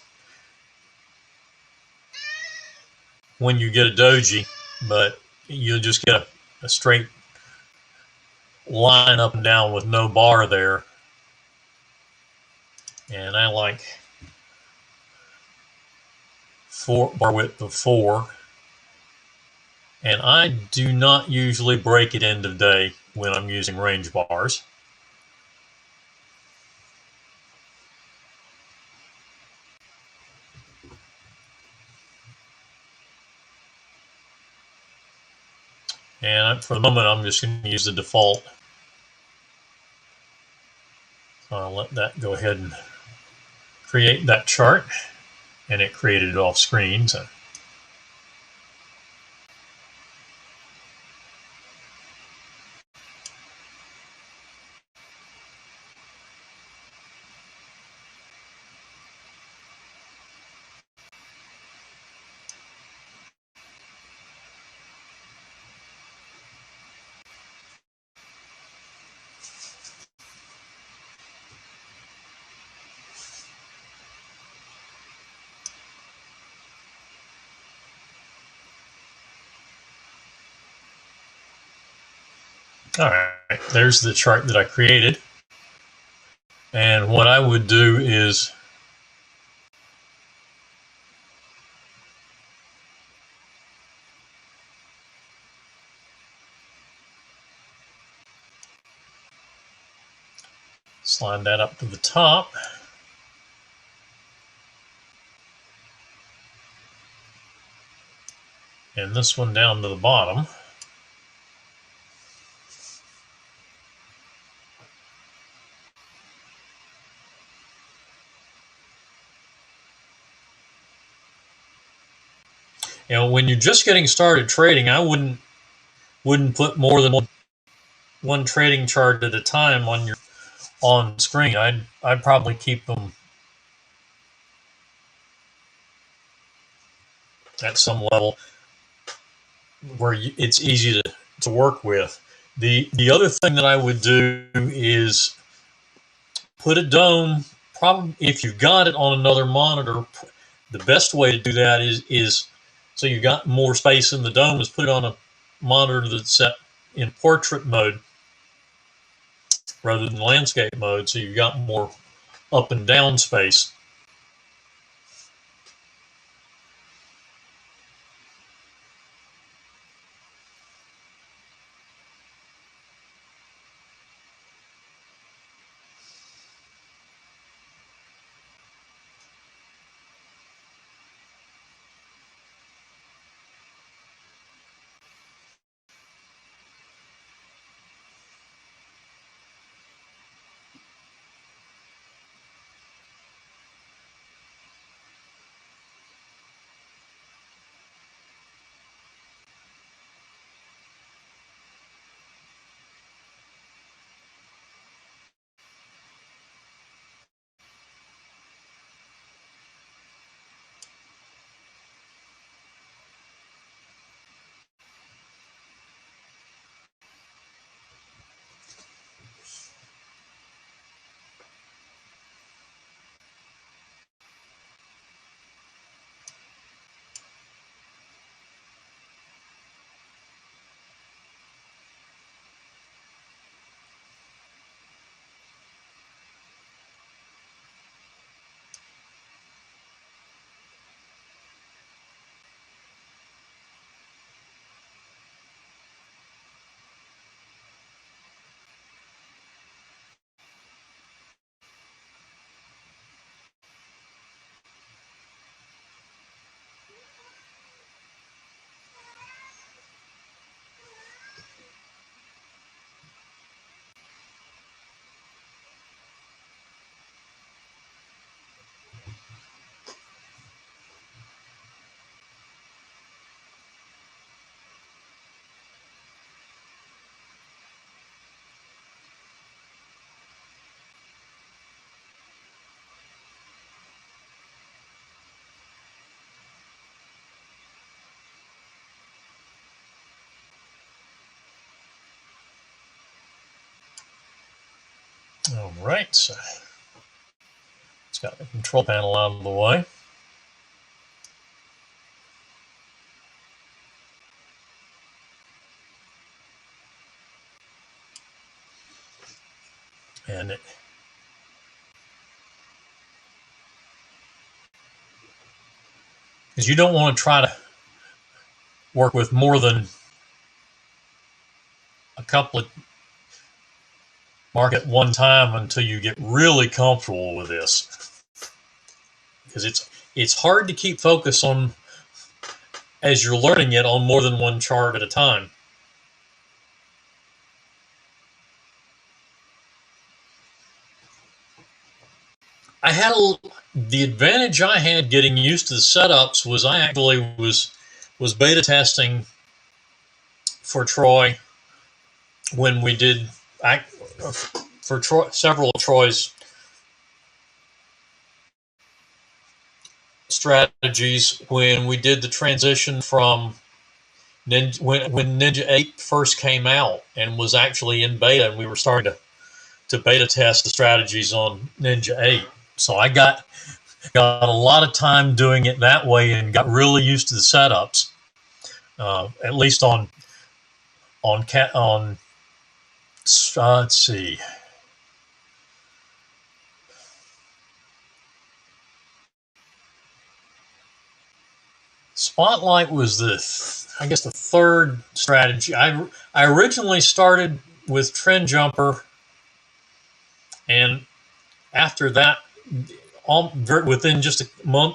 when you get a doji, but you'll just get a straight line up and down with no bar there. And I like bar width of 4. And I do not usually break at end of day when I'm using range bars. And for the moment, I'm just going to use the default. So I'll let that go ahead and create that chart. And it created it off screen. So. All right, there's the chart that I created. And what I would do is slide that up to the top. and this one down to the bottom. You know, when you're just getting started trading, I wouldn't put more than one trading chart at a time on screen. I'd probably keep them at some level where it's easy to work with. The other thing that I would do is put a dome. Probably if you've got it on another monitor, the best way to do that is so you got more space in the dome is put it on a monitor that's set in portrait mode rather than landscape mode, so you've got more up and down space. All right, so it's got the control panel out of the way. And because you don't want to try to work with more than a couple of market one time until you get really comfortable with this, because it's hard to keep focus on as you're learning it on more than one chart at a time. I had the advantage I had getting used to the setups was I actually was beta testing for Troy when we did for Troy, several of Troy's strategies when we did the transition from when Ninja 8 first came out and was actually in beta, and we were starting to beta test the strategies on Ninja 8. So I got a lot of time doing it that way and got really used to the setups. At least on let's see. Spotlight was I guess the third strategy. I originally started with Trend Jumper, and after that, within just a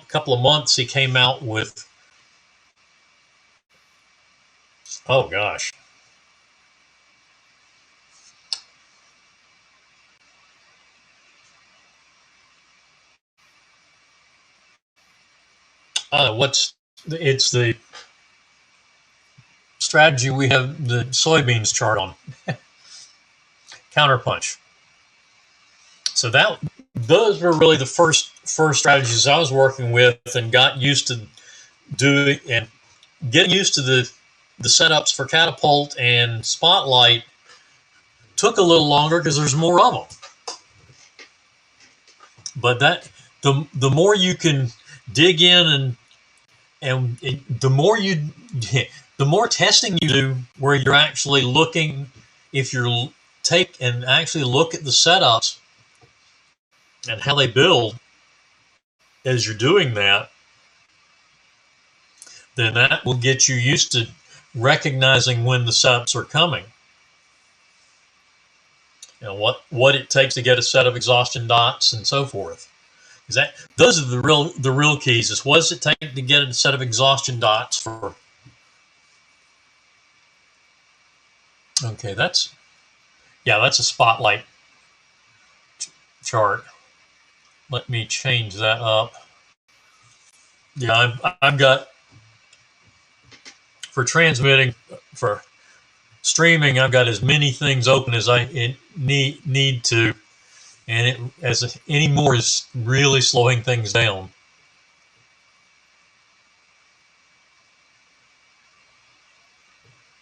couple of months, he came out with Oh gosh. It's the strategy we have the soybeans chart on, counterpunch. So those were really the first strategies I was working with and got used to doing, and getting used to the setups for catapult and spotlight took a little longer because there's more of them. But the more you can dig in and the more the more testing you do where you're actually looking, if you're take and actually look at the setups and how they build as you're doing that, then that will get you used to recognizing when the setups are coming. You know, what it takes to get a set of exhaustion dots and so forth. Is that those are the real keys? Is what does it take to get a set of exhaustion dots for? Okay, that's a spotlight chart. Let me change that up. Yeah, I've got for transmitting, for streaming, I've got as many things open as I need to, and any more is really slowing things down.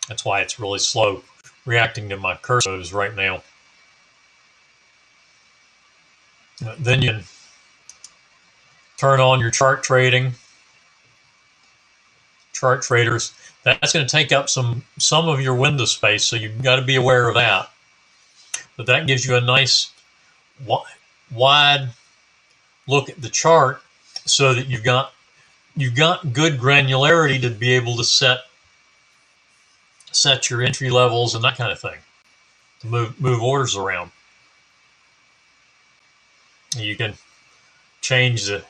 That's why it's really slow reacting to my cursors right now. Then you turn on your chart trading. Chart traders, that's going to take up some of your window space, so you've got to be aware of that. But that gives you a nice wide look at the chart, so that you've got good granularity to be able to set your entry levels and that kind of thing, to move orders around. You can change the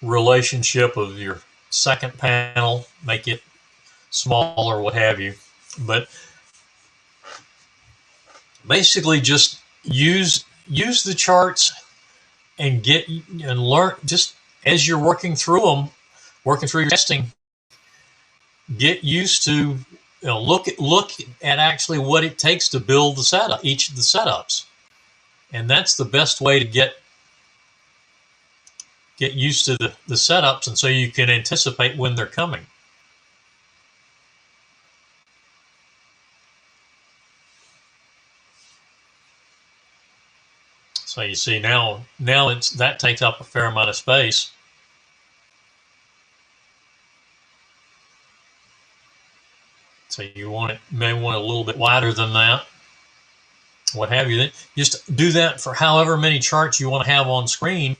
relationship of your second panel, make it smaller, what have you. But basically, just use the charts and learn, just as you're working through them, working through your testing. Get used to, look at actually what it takes to build the setup, each of the setups, and that's the best way to get used to the setups, and so you can anticipate when they're coming. So you see now that takes up a fair amount of space. So you may want it a little bit wider than that, what have you. Then just do that for however many charts you want to have on screen,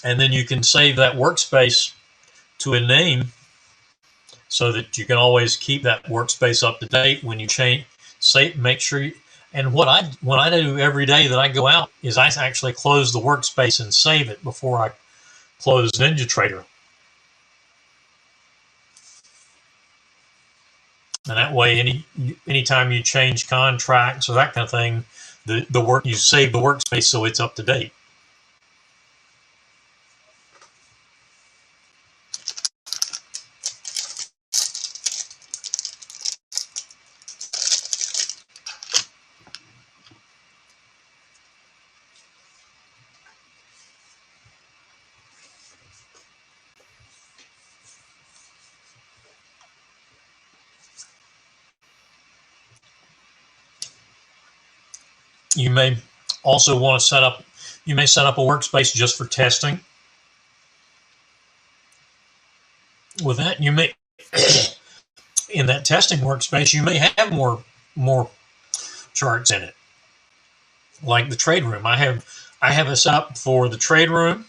and then you can save that workspace to a name, so that you can always keep that workspace up to date when you change. Make sure. And what I do every day that I go out is I actually close the workspace and save it before I close NinjaTrader. And that way, anytime you change contracts or that kind of thing, you save the workspace so it's up to date. You may also want to set up a workspace just for testing. With that, you may in that testing workspace, you may have more charts in it, like the trade room. I have a setup for the trade room.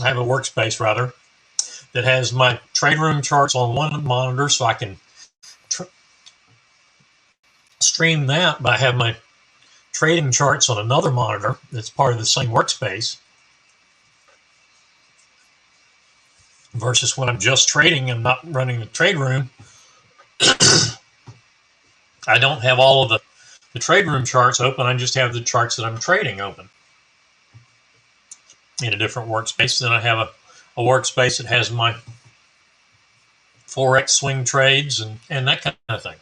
I have a workspace rather that has my trade room charts on one monitor, so I can stream that. But I have my trading charts on another monitor that's part of the same workspace. Versus when I'm just trading and not running the trade room, I don't have all of the trade room charts open. I just have the charts that I'm trading open in a different workspace. Then I have a workspace that has my Forex swing trades and that kind of thing.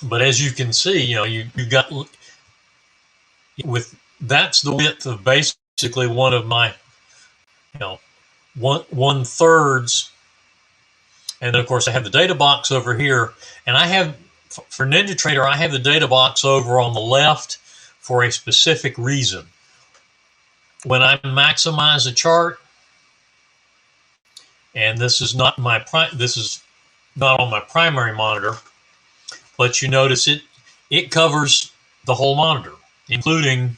But as you can see, you've got that's the width of basically one of my, one thirds. And then of course I have the data box over here, and I have, for NinjaTrader, I have the data box over on the left for a specific reason. When I maximize a chart, and this is not on my primary monitor, but you notice it covers the whole monitor, including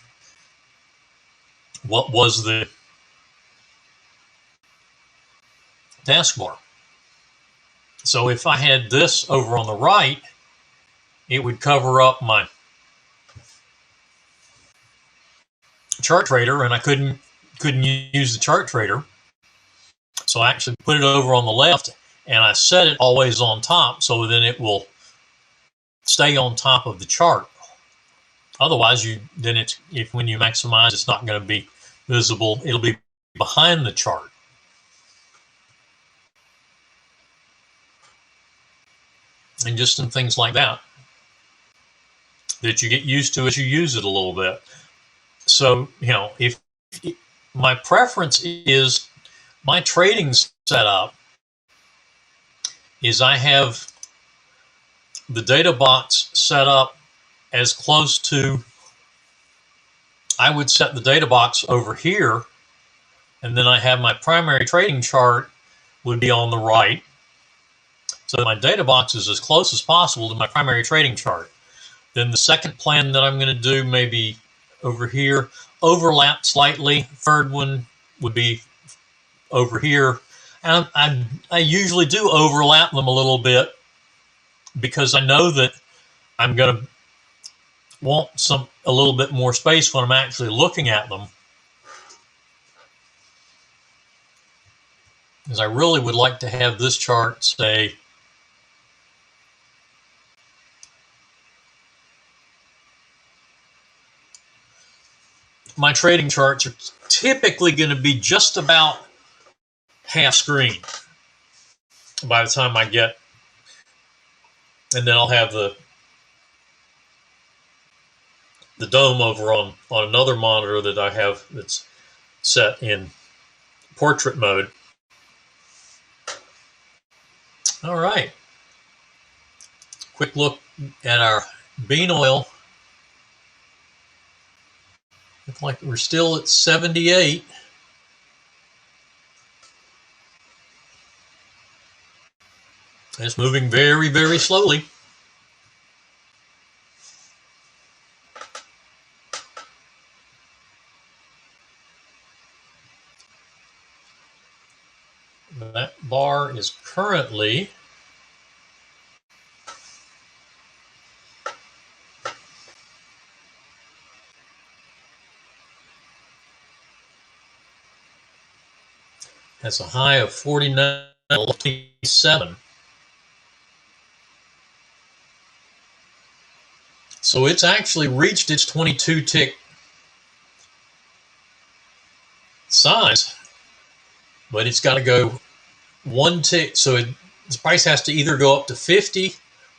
what was the taskbar. So if I had this over on the right, it would cover up my chart trader, and I couldn't use the chart trader. So I actually put it over on the left, and I set it always on top, so then it will stay on top of the chart. Otherwise, when you maximize, it's not going to be visible. It'll be behind the chart. And just some things like that you get used to as you use it a little bit. So, if my preference is, my trading setup is, I have the data box set up as close to, I would set the data box over here, and then I have my primary trading chart would be on the right. So my data box is as close as possible to my primary trading chart. Then the second plan that I'm going to do may be over here, overlap slightly. Third one would be over here. And I usually do overlap them a little bit, because I know that I'm going to want a little bit more space when I'm actually looking at them, because I really would like to have this chart say my trading charts are typically going to be just about half screen by the time I get, and then I'll have the dome over on another monitor that I have that's set in portrait mode. All right. Quick look at our bean oil. Looks like we're still at 78. It's moving very, very slowly. That bar is currently has a high of 49.27. So it's actually reached its 22 tick size, but it's got to go one tick. So its price has to either go up to 50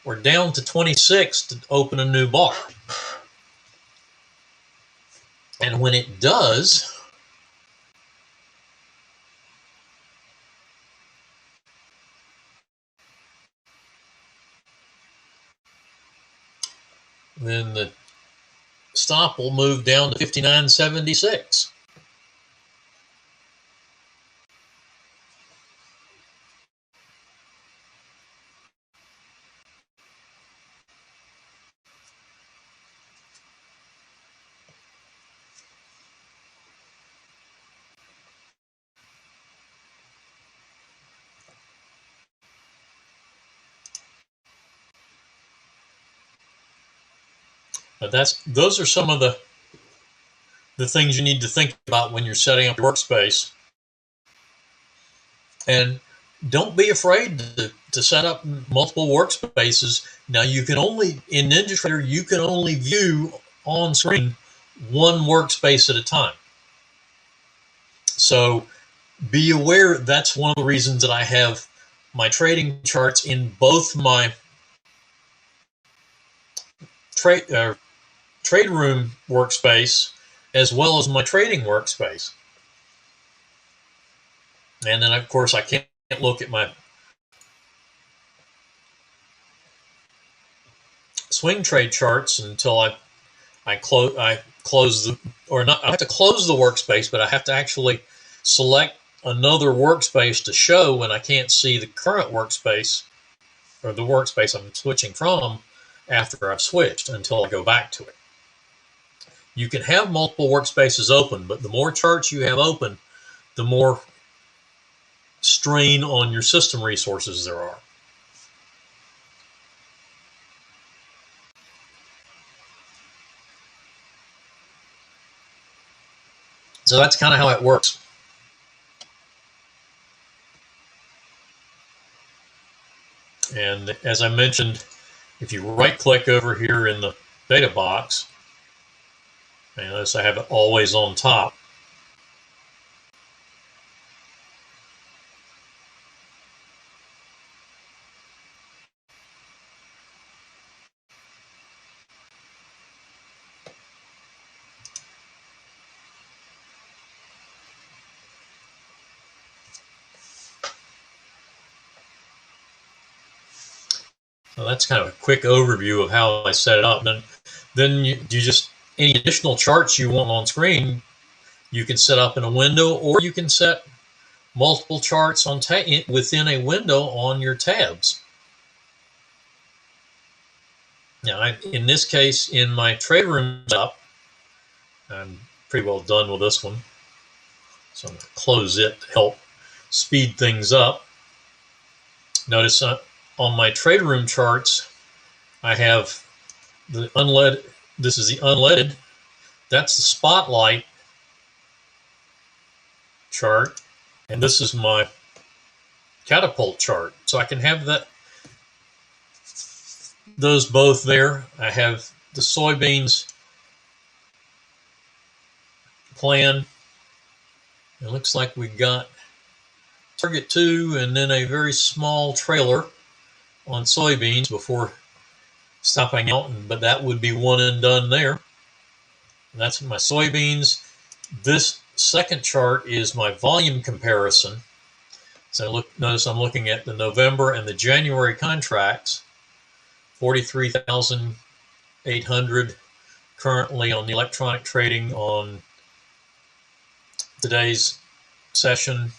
or down to 26 to open a new bar. And when it does, then the stop will move down to 59.76. But those are some of the the things you need to think about when you're setting up your workspace. And don't be afraid to set up multiple workspaces. Now you can only, in NinjaTrader, you can only view on screen one workspace at a time. So be aware that's one of the reasons that I have my trading charts in both my Traderoom workspace as well as my trading workspace. And then, of course, I can't look at my swing trade charts until I close the, or not, I have to close the workspace, but I have to actually select another workspace to show when I can't see the current workspace or the workspace I'm switching from after I've switched until I go back to it. You can have multiple workspaces open, but the more charts you have open, the more strain on your system resources there are. So that's kind of how it works. And as I mentioned, if you right click over here in the data box, and notice I have it always on top. So that's kind of a quick overview of how I set it up. And then you just, any additional charts you want on screen, you can set up in a window, or you can set multiple charts on within a window on your tabs. Now, in this case, in my Traderoom setup, I'm pretty well done with this one. So I'm going to close it to help speed things up. Notice on my Traderoom charts, I have the unleaded. This is the unleaded. That's the spotlight chart. And this is my catapult chart. So I can have those both there. I have the soybeans plan. It looks like we got target 2 and then a very small trailer on soybeans before stopping out, but that would be one and done there. And that's my soybeans. This second chart is my volume comparison. So notice I'm looking at the November and the January contracts. 43,800 currently on the electronic trading on today's session.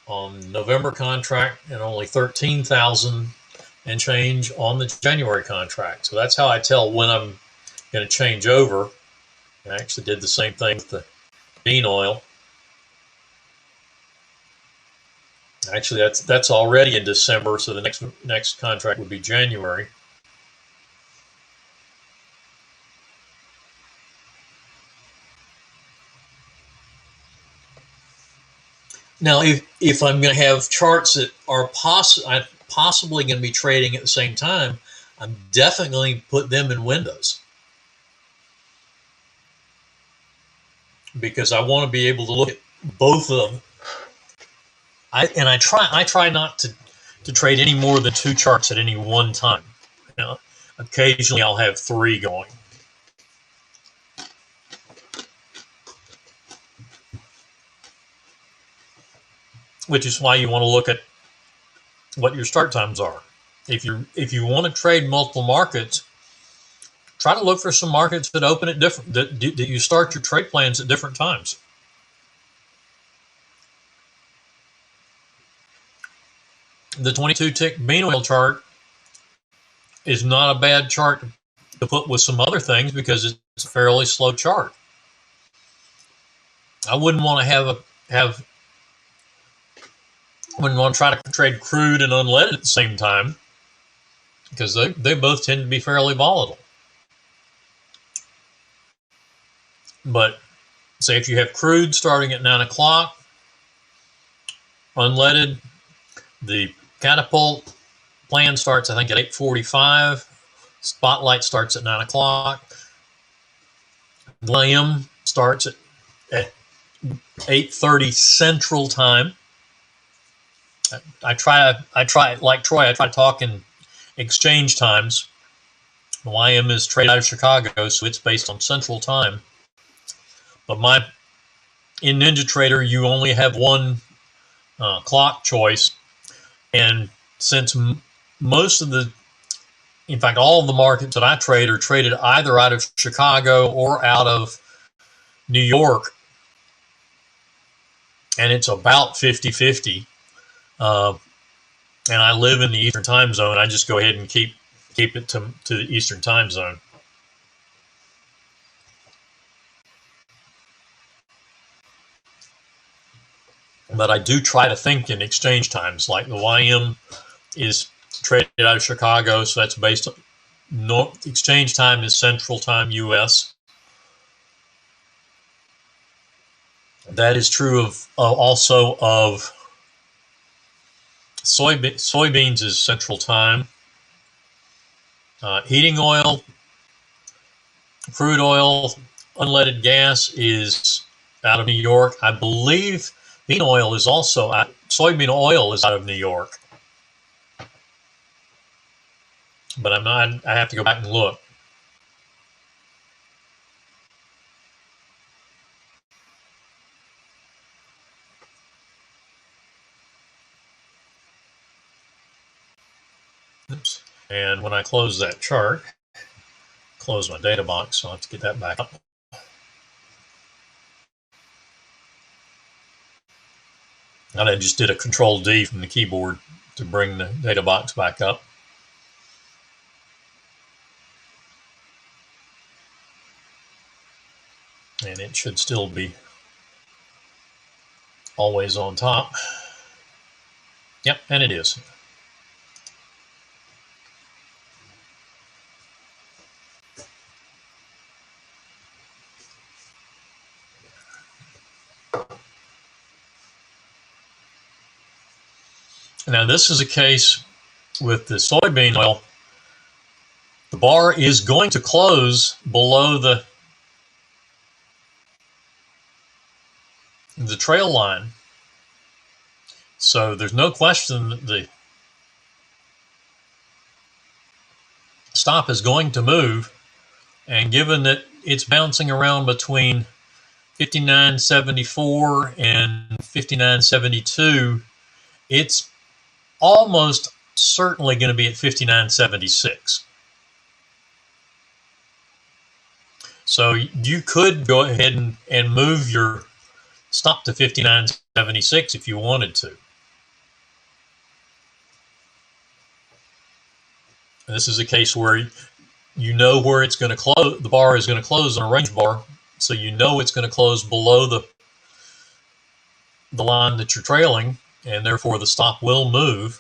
On November contract, and only 13,000 and change on the January contract. So that's how I tell when I'm going to change over. I actually did the same thing with the bean oil. Actually, that's already in December, so the next contract would be January. Now, if I'm going to have charts that are possibly going to be trading at the same time, I'm definitely put them in windows, because I want to be able to look at both of them. I try not to trade any more than 2 charts at any one time. You know, occasionally I'll have 3 going. Which is why you want to look at what your start times are. If you want to trade multiple markets, try to look for some markets that open at different, that you start your trade plans at different times. The 22-tick bean oil chart is not a bad chart to put with some other things because it's a fairly slow chart. I wouldn't want to wouldn't want to try to trade crude and unleaded at the same time, because they both tend to be fairly volatile. But say if you have crude starting at 9 o'clock, unleaded, the catapult plan starts, I think, at 8:45. Spotlight starts at 9 o'clock. Glam starts at 8:30 Central Time. I try like Troy. I try to talk in exchange times. YM is trade out of Chicago, so it's based on Central Time. But in NinjaTrader, you only have one clock choice, and since most of the, in fact, all of the markets that I trade are traded either out of Chicago or out of New York, and it's about 50-50. And I live in the Eastern Time Zone. I just go ahead and keep it to the Eastern Time Zone. But I do try to think in exchange times, like the YM is traded out of Chicago, so that's based on exchange time is Central Time U.S. That is true of also of soybeans is Central Time. Heating oil, crude oil, unleaded gas is out of New York. I believe bean oil is also soybean oil is out of New York. But I'm not, I have to go back and look. Oops. And when I close that chart, close my data box, so I'll have to get that back up. And I just did a Control D from the keyboard to bring the data box back up. And it should still be always on top. Yep, and it is. Now this is a case with the soybean oil. The bar is going to close below the trail line. So there's no question that the stop is going to move. And given that it's bouncing around between 59.74 and 59.72, it's almost certainly going to be at 59.76. So you could go ahead and move your stop to 59.76 if you wanted to. And this is a case where you know where it's going to close. The bar is going to close on a range bar, so you know it's going to close below the line that you're trailing, and therefore the stop will move.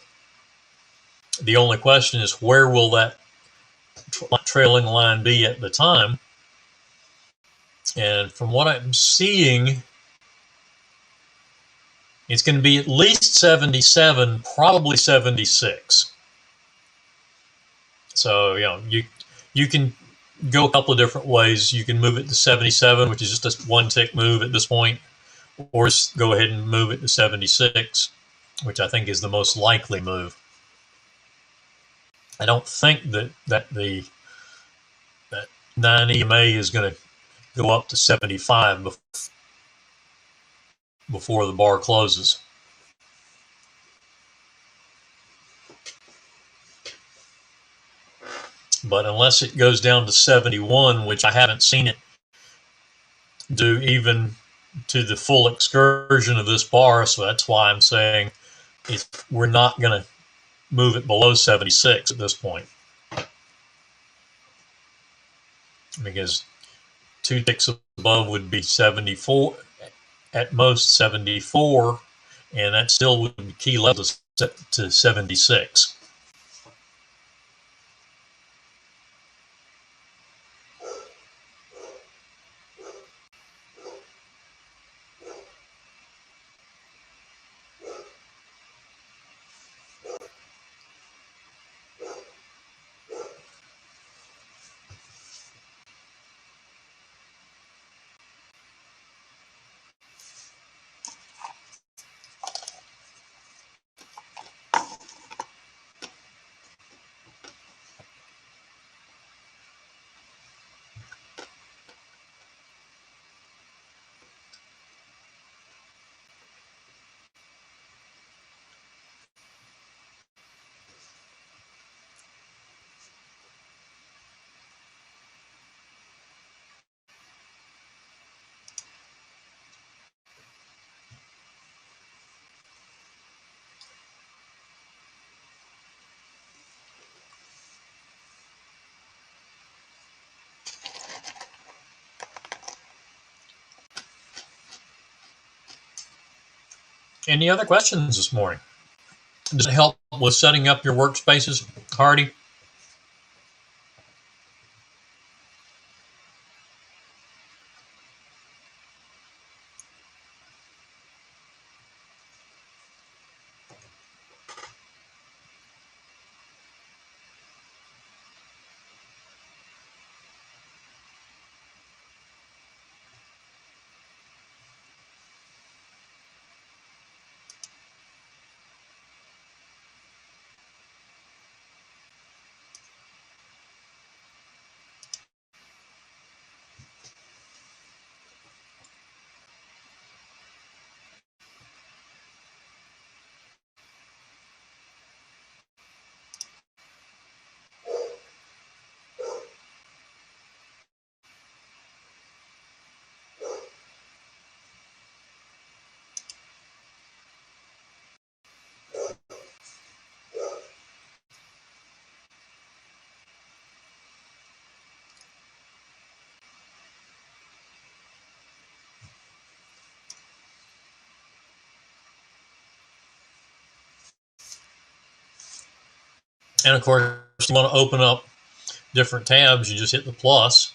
The only question is, where will that trailing line be at the time? And from what I'm seeing, it's going to be at least 77, probably 76. So, you can go a couple of different ways. You can move it to 77, which is just a one tick move at this point, or go ahead and move it to 76, which I think is the most likely move. I don't think that 9 EMA is going to go up to 75 before the bar closes. But unless it goes down to 71, which I haven't seen it do even to the full excursion of this bar, so that's why I'm saying we're not going to move it below 76 at this point. Because 2 ticks above would be 74, at most 74, and that still would be key level to 76. Any other questions this morning? Does it help with setting up your workspaces, Hardy? And of course, if you want to open up different tabs, you just hit the plus.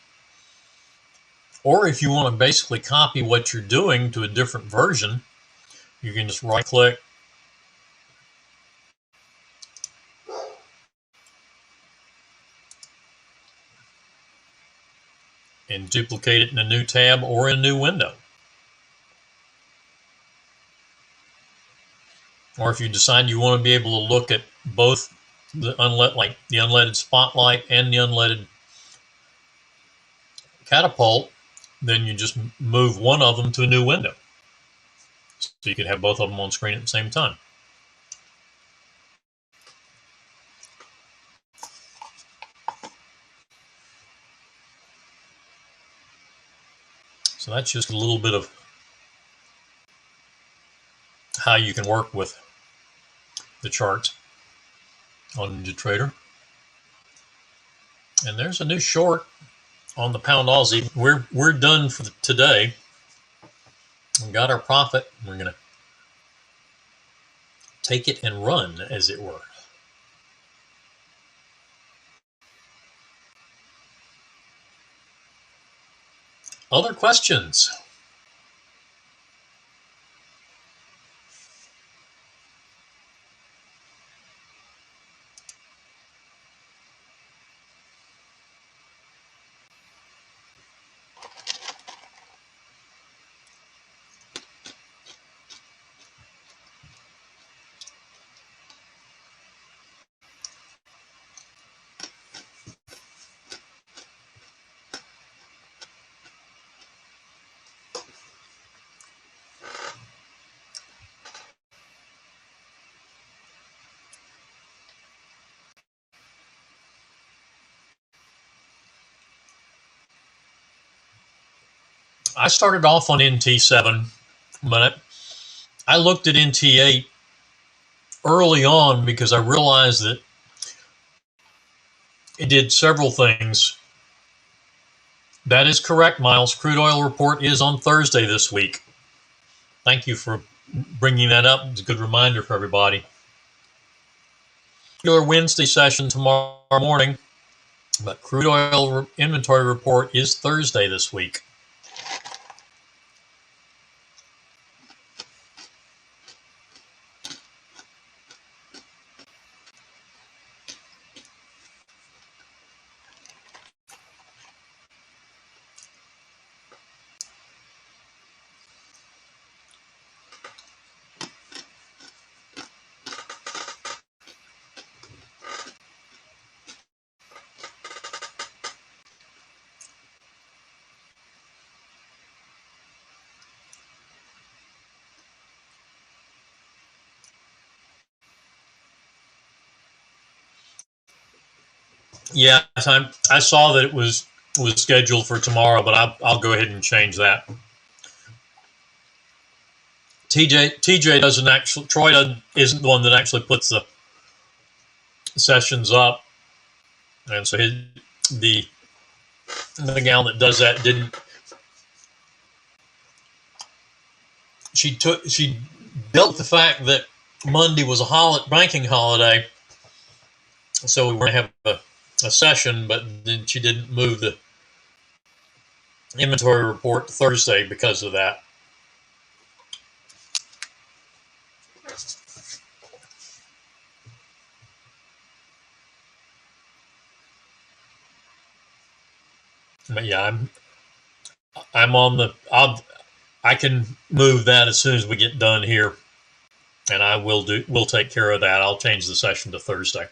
Or if you want to basically copy what you're doing to a different version, you can just right click and duplicate it in a new tab or in a new window. Or if you decide you want to be able to look at both the unleaded spotlight and the unleaded catapult, then you just move one of them to a new window. So you can have both of them on screen at the same time. So that's just a little bit of how you can work with the charts on Daytrader. And there's a new short on the pound Aussie. We're done for today. We got our profit. We're going to take it and run, as it were. Other questions? I started off on NT7, but I looked at NT8 early on because I realized that it did several things. That is correct, Miles. Crude oil report is on Thursday this week. Thank you for bringing that up. It's a good reminder for everybody. Regular Wednesday session tomorrow morning, but crude oil inventory report is Thursday this week. Yeah, I saw that it was scheduled for tomorrow, but I'll go ahead and change that. TJ doesn't actually. Troy isn't the one that actually puts the sessions up, and so the gal that does that didn't. She dealt with the fact that Monday was a banking holiday, so we were going to have a session, but then she didn't move the inventory report to Thursday because of that. But yeah, I'm on the. I can move that as soon as we get done here, and we'll take care of that. I'll change the session to Thursday,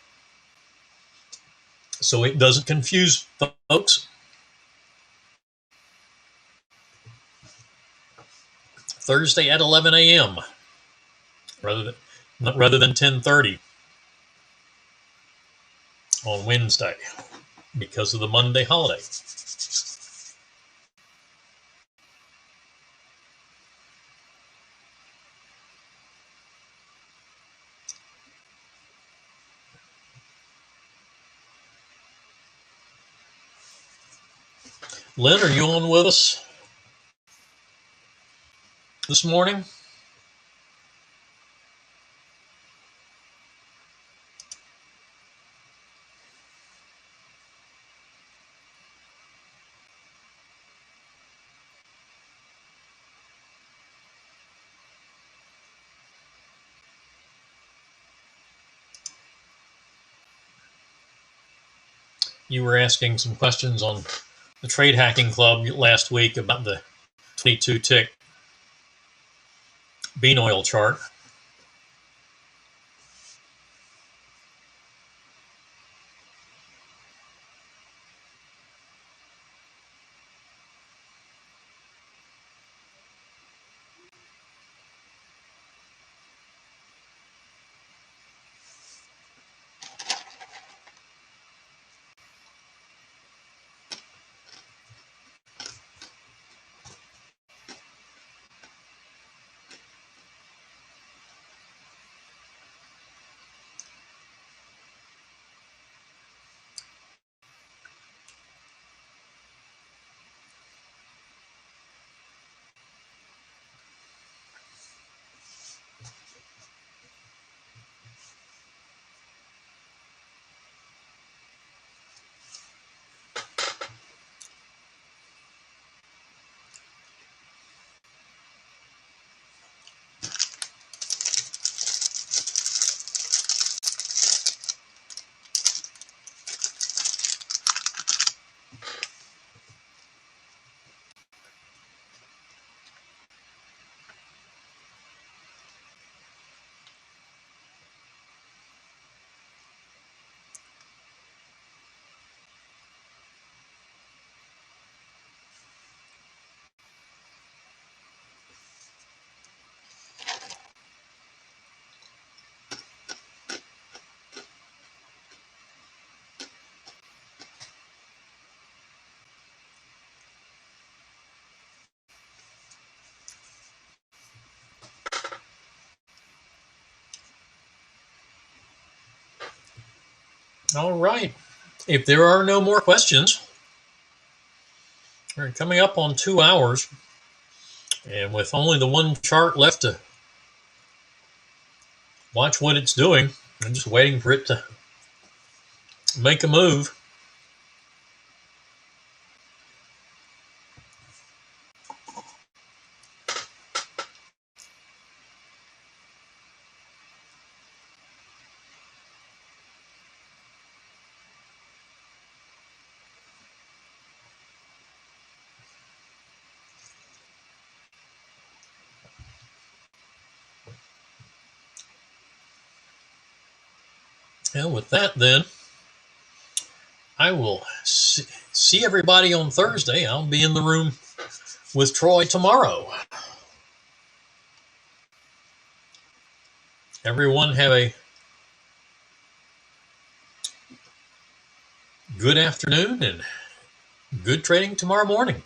so it doesn't confuse folks. Thursday at 11 a.m. rather than 10:30 on Wednesday because of the Monday holiday. Lynn, are you on with us this morning? You were asking some questions on the Trade Hacking Club last week about the 22-tick bean oil chart. All right. If there are no more questions, we're coming up on 2 hours, and with only the one chart left to watch what it's doing, I'm just waiting for it to make a move. And with that, then, I will see everybody on Thursday. I'll be in the room with Troy tomorrow. Everyone have a good afternoon and good trading tomorrow morning.